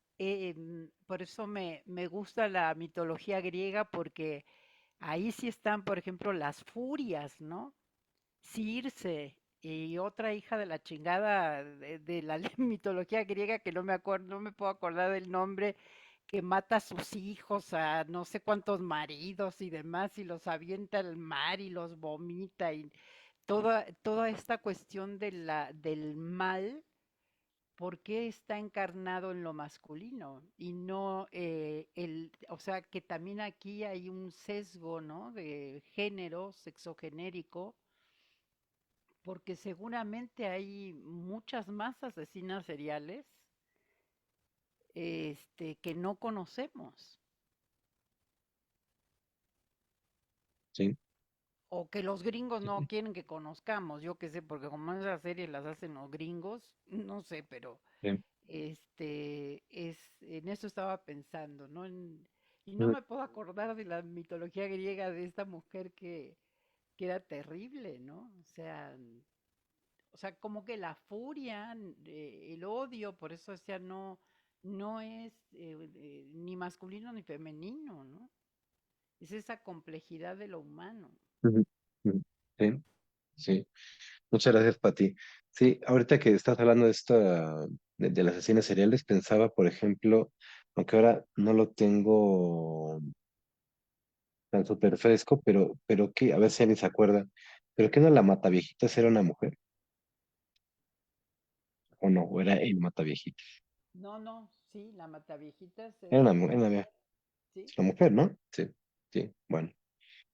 por eso me gusta la mitología griega porque ahí sí están, por ejemplo, las furias, ¿no? Circe y otra hija de la chingada de la mitología griega que no me acuerdo, no me puedo acordar del nombre, que mata a sus hijos, a no sé cuántos maridos y demás, y los avienta al mar y los vomita, y toda esta cuestión del mal, ¿por qué está encarnado en lo masculino? Y no o sea, que también aquí hay un sesgo, ¿no? De género, sexogenérico, porque seguramente hay muchas más asesinas seriales, que no conocemos, Sí, o que los gringos no sí, quieren que conozcamos, yo qué sé, porque como esas series las hacen los gringos, no sé, pero sí. en eso estaba pensando, ¿no? Y no Ujú, me puedo acordar de la mitología griega de esta mujer que era terrible, ¿no? O sea, como que la furia, el odio, por eso decía, no es ni masculino ni femenino, ¿no? Es esa complejidad de lo humano. ujú, ujú. Sí, sí. Muchas gracias, Pati. Sí, ahorita que estás hablando de esto, de las asesinas seriales, pensaba, por ejemplo, aunque ahora no lo tengo tan súper fresco, pero que, a ver si alguien se acuerda, pero que no la Mataviejitas era una mujer, o no, o era el Mataviejitas. No, no, sí, la Mataviejitas Era es una, una mujer, sí. es una mujer, ¿no? Sí, sí, bueno.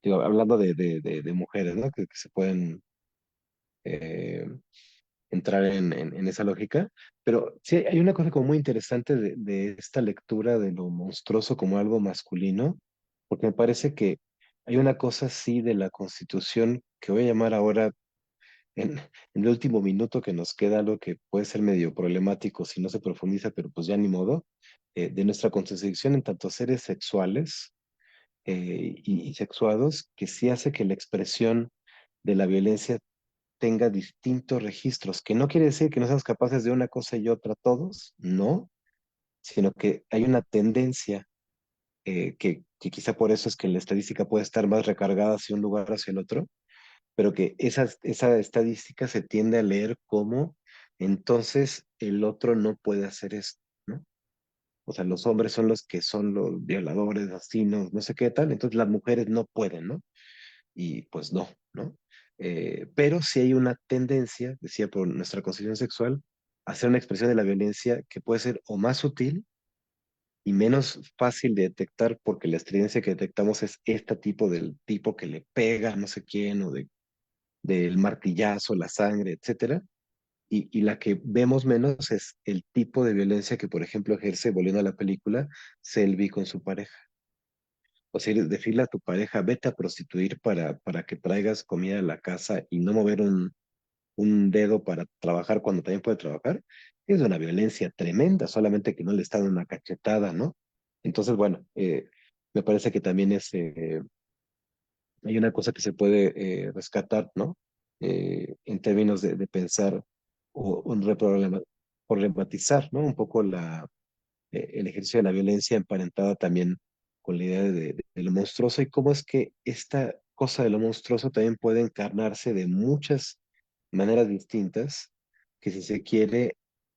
Digo, hablando de mujeres, ¿no? Que se pueden eh, entrar en esa lógica, pero sí hay una cosa como muy interesante de esta lectura de lo monstruoso como algo masculino, porque me parece que hay una cosa así de la Constitución que voy a llamar ahora en el último minuto que nos queda, algo que puede ser medio problemático si no se profundiza, pero pues ya ni modo, de nuestra constitución en tanto seres sexuales y sexuados, que sí hace que la expresión de la violencia tenga distintos registros, que no quiere decir que no seamos capaces de una cosa y otra todos, no, sino que hay una tendencia que quizá por eso es que la estadística puede estar más recargada hacia un lugar hacia el otro, pero que esa estadística se tiende a leer como entonces el otro no puede hacer esto, ¿no? O sea, los hombres son los que son los violadores, asesinos, no sé qué tal, entonces las mujeres no pueden, ¿no? Y pues no, ¿no? Pero sí hay una tendencia, decía por nuestra constitución sexual, a hacer una expresión de la violencia que puede ser o más sutil y menos fácil de detectar porque la estridencia que detectamos es este tipo del tipo que le pega a no sé quién o del martillazo, la sangre, etcétera. Y la que vemos menos es el tipo de violencia que, por ejemplo, ejerce, volviendo a la película, Selby con su pareja. O sea, decirle a tu pareja, vete a prostituir para que traigas comida a la casa y no mover un dedo para trabajar cuando también puede trabajar, es una violencia tremenda, solamente que no le está dando una cachetada, ¿no? Entonces, bueno, me parece que también hay una cosa que se puede rescatar, ¿no? En términos de pensar o problematizar, ¿no? Un poco el ejercicio de la violencia emparentada también con la idea de lo monstruoso y cómo es que esta cosa de lo monstruoso también puede encarnarse de muchas maneras distintas, que si se quiere,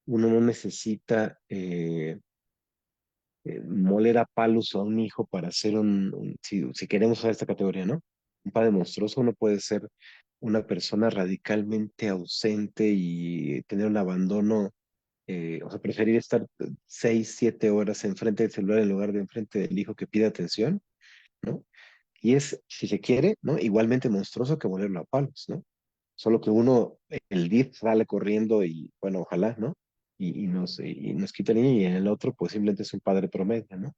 uno no necesita moler a palos a un hijo para hacer si queremos usar esta categoría, ¿no? Un padre monstruoso, uno puede ser una persona radicalmente ausente y tener un abandono, o sea, preferir estar 6, 7 horas enfrente del celular en lugar de enfrente del hijo que pide atención, ¿no? Y es, si se quiere, ¿no? Igualmente monstruoso que molerlo a palos, ¿no? Solo que uno, el DIF sale corriendo y, bueno, ojalá, ¿no? Y nos quita el niño y en el otro, pues simplemente es un padre promedio, ¿no?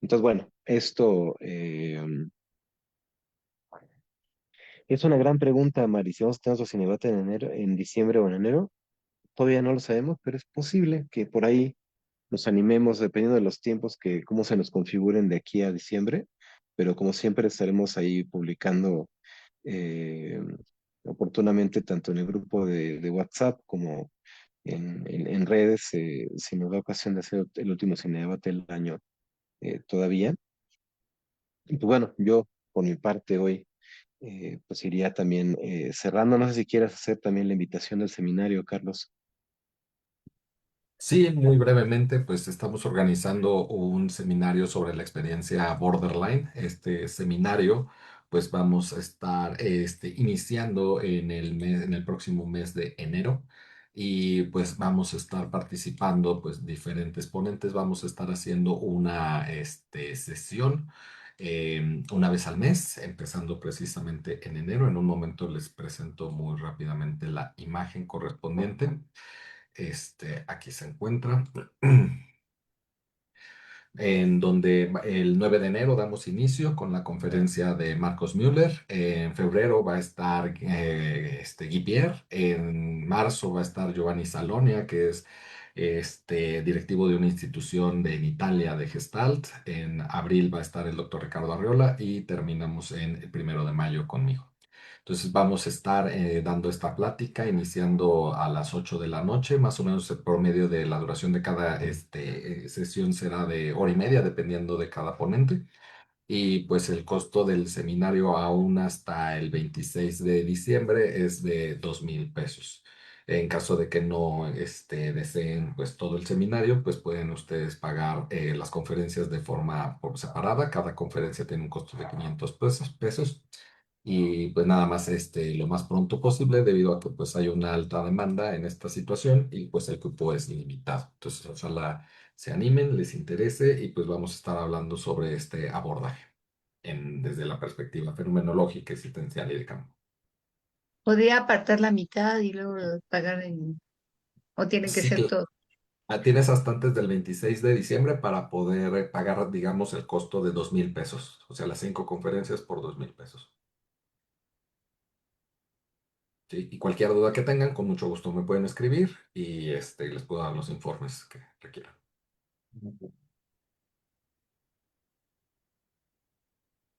Entonces, bueno, esto es una gran pregunta, Mari. Si vamos a tener otro Cinebate en enero, en diciembre o en enero, todavía no lo sabemos, pero es posible que por ahí nos animemos, dependiendo de los tiempos, que cómo se nos configuren de aquí a diciembre, pero como siempre estaremos ahí publicando eh, oportunamente, tanto en el grupo de WhatsApp como en redes, si nos da ocasión de hacer el último Cinedebate del año todavía. Y pues bueno, yo por mi parte hoy pues iría también cerrando. No sé si quieras hacer también la invitación del seminario, Carlos. Sí, muy brevemente, pues estamos organizando un seminario sobre la experiencia borderline. Este seminario, pues vamos a estar iniciando en el próximo mes de enero y pues vamos a estar participando, pues diferentes ponentes. Vamos a estar haciendo una sesión una vez al mes, empezando precisamente en enero. En un momento les presento muy rápidamente la imagen correspondiente. Aquí se encuentra, en donde el 9 de enero damos inicio con la conferencia de Marcos Müller. En febrero va a estar Guy Pierre. En marzo va a estar Giovanni Salonia, que es directivo de una institución en Italia de Gestalt. En abril va a estar el doctor Ricardo Arriola y terminamos en el 1 de mayo conmigo. Entonces vamos a estar dando esta plática iniciando a las 8 de la noche, más o menos el promedio de la duración de cada sesión será de hora y media, dependiendo de cada ponente. Y pues el costo del seminario aún hasta el 26 de diciembre es de 2,000 pesos. En caso de que no deseen pues todo el seminario, pues pueden ustedes pagar las conferencias de forma por separada. Cada conferencia tiene un costo de 500 pesos y pues nada más lo más pronto posible debido a que pues hay una alta demanda en esta situación y pues el cupo es limitado. Entonces ojalá se animen, les interese y pues vamos a estar hablando sobre este abordaje desde la perspectiva fenomenológica, existencial y de campo. ¿Podría apartar la mitad y luego pagar o tienen que Sí, ser todo? tienes hasta antes del 26 de diciembre para poder pagar, digamos, el costo de 2,000 pesos, o sea, las 5 conferencias por 2,000 pesos. ¿Sí? Y cualquier duda que tengan, con mucho gusto me pueden escribir y les puedo dar los informes que requieran.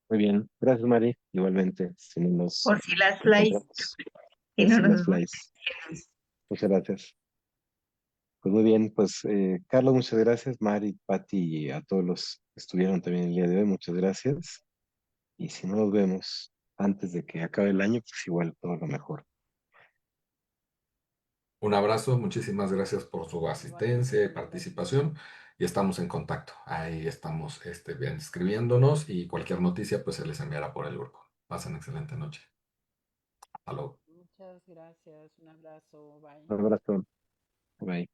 Muy bien, gracias, Mari. Igualmente, si no nos Por si las flies encontramos, y por no si las nos flies. Muchas gracias. Pues muy bien, pues Carlos, muchas gracias. Mari, Pati y a todos los que estuvieron también el día de hoy, muchas gracias. Y si no nos vemos antes de que acabe el año, pues igual todo lo mejor. Un abrazo, muchísimas gracias por su asistencia y Igualmente, muchas gracias. participación y estamos en contacto. Ahí estamos bien, escribiéndonos y cualquier noticia pues se les enviará por el grupo. Pasen excelente noche. Hasta luego. Muchas gracias. Un abrazo. Bye. Un abrazo. Bye.